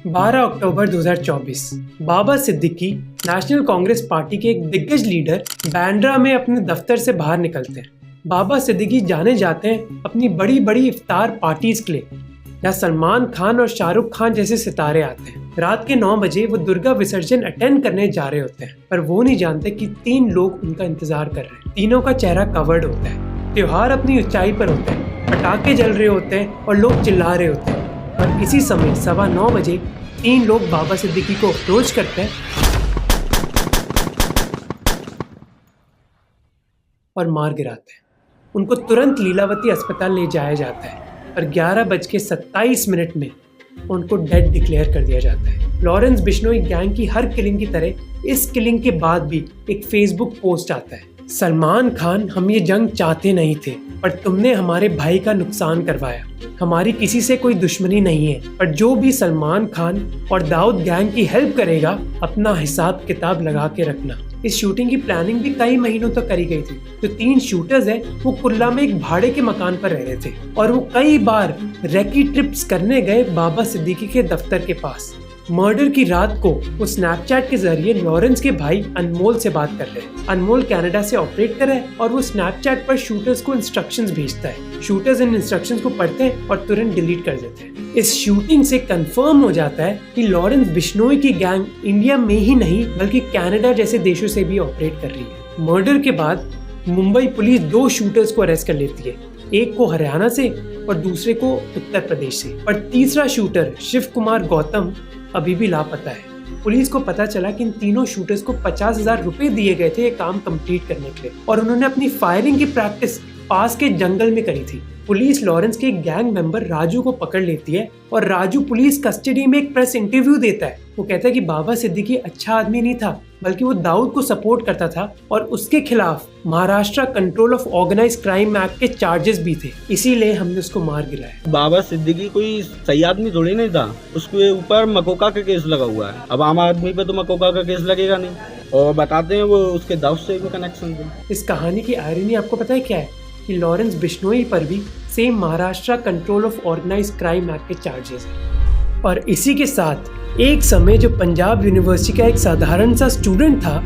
बारह अक्टूबर 2024 बाबा सिद्दीकी नेशनल कांग्रेस पार्टी के एक दिग्गज लीडर बांद्रा में अपने दफ्तर से बाहर निकलते हैं। बाबा सिद्दीकी जाने जाते हैं अपनी बड़ी बड़ी इफ्तार पार्टीज के लिए, जहाँ सलमान खान और शाहरुख खान जैसे सितारे आते हैं। रात के 9 बजे वो दुर्गा विसर्जन अटेंड करने जा रहे होते हैं, पर वो नहीं जानते कि 3 लोग उनका इंतजार कर रहे हैं। तीनों का चेहरा कवर्ड होता है, त्योहार अपनी ऊंचाई पर होता है, पटाखे जल रहे होते हैं और लोग चिल्ला रहे होते हैं। और इसी समय 9:15 बजे 3 लोग बाबा सिद्दीकी को अप्रोच करते हैं और मार गिराते हैं। उनको तुरंत लीलावती अस्पताल ले जाया जाता है और 11:27 में उनको डेड डिक्लेयर कर दिया जाता है। लॉरेंस बिश्नोई गैंग की हर किलिंग की तरह इस किलिंग के बाद भी एक फेसबुक पोस्ट आता है, सलमान खान हम ये जंग चाहते नहीं थे, पर तुमने हमारे भाई का नुकसान करवाया। हमारी किसी से कोई दुश्मनी नहीं है, पर जो भी सलमान खान और दाऊद गैंग की हेल्प करेगा अपना हिसाब किताब लगा के रखना। इस शूटिंग की प्लानिंग भी कई महीनों तक करी गई थी। जो 3 शूटर्स हैं वो कुल्ला में एक भाड़े के मकान पर रह रहे थे और वो कई बार रेकी ट्रिप्स करने गए बाबा सिद्दीकी के दफ्तर के पास। मर्डर की रात को वो स्नैपचैट के जरिए लॉरेंस के भाई अनमोल से बात कर रहे हैं। अनमोल कनाडा से ऑपरेट कर रहा है और वो स्नैपचैट पर शूटर्स को इंस्ट्रक्शंस भेजता है। शूटर्स इन इंस्ट्रक्शंस को पढ़ते हैं और तुरंत डिलीट कर देते हैं। इस शूटिंग से कंफर्म हो जाता है कि लॉरेंस बिश्नोई की गैंग इंडिया में ही नहीं बल्कि कनाडा जैसे देशों से भी ऑपरेट कर रही है। मर्डर के बाद मुंबई पुलिस 2 शूटर्स को अरेस्ट कर लेती है, एक को हरियाणा से और दूसरे को उत्तर प्रदेश से। पर तीसरा शूटर शिव कुमार गौतम अभी भी लापता है। पुलिस को पता चला कि इन तीनों शूटर्स को 50,000 रुपए दिए गए थे ये काम कंप्लीट करने के लिए, और उन्होंने अपनी फायरिंग की प्रैक्टिस पास के जंगल में करी थी। पुलिस लॉरेंस के गैंग मेंबर राजू को पकड़ लेती है और राजू पुलिस कस्टडी में एक प्रेस इंटरव्यू देता है। वो कहता है कि बाबा सिद्दीकी अच्छा आदमी नहीं था, बल्कि वो दाऊद को सपोर्ट करता था और उसके खिलाफ Maharashtra Control of Organised Crime Act के चार्जेस भी थे, इसीलिए हमने उसको मार गिराया। बाबा सिद्दीकी कोई सही आदमी थोड़ी नहीं था, उसके ऊपर मकोका का केस लगा हुआ है। अब आम आदमी पे तो मकोका का केस लगेगा नहीं, और बताते हैं वो उसके दाऊद से भी कनेक्शन थे। इस कहानी की आयरनी आपको पता है क्या है? कि लॉरेंस बिश्नोई पर भी same Maharashtra Control of Organised Crime Act के चार्जेस हैं। और इसी के साथ एक समय जो पंजाब यूनिवर्सिटी का एक साधारण सा स्टूडेंट था,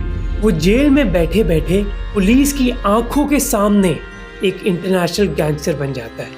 वो जेल में बैठे बैठे पुलिस की आंखों के सामने एक इंटरनेशनल गैंगस्टर बन जाता है।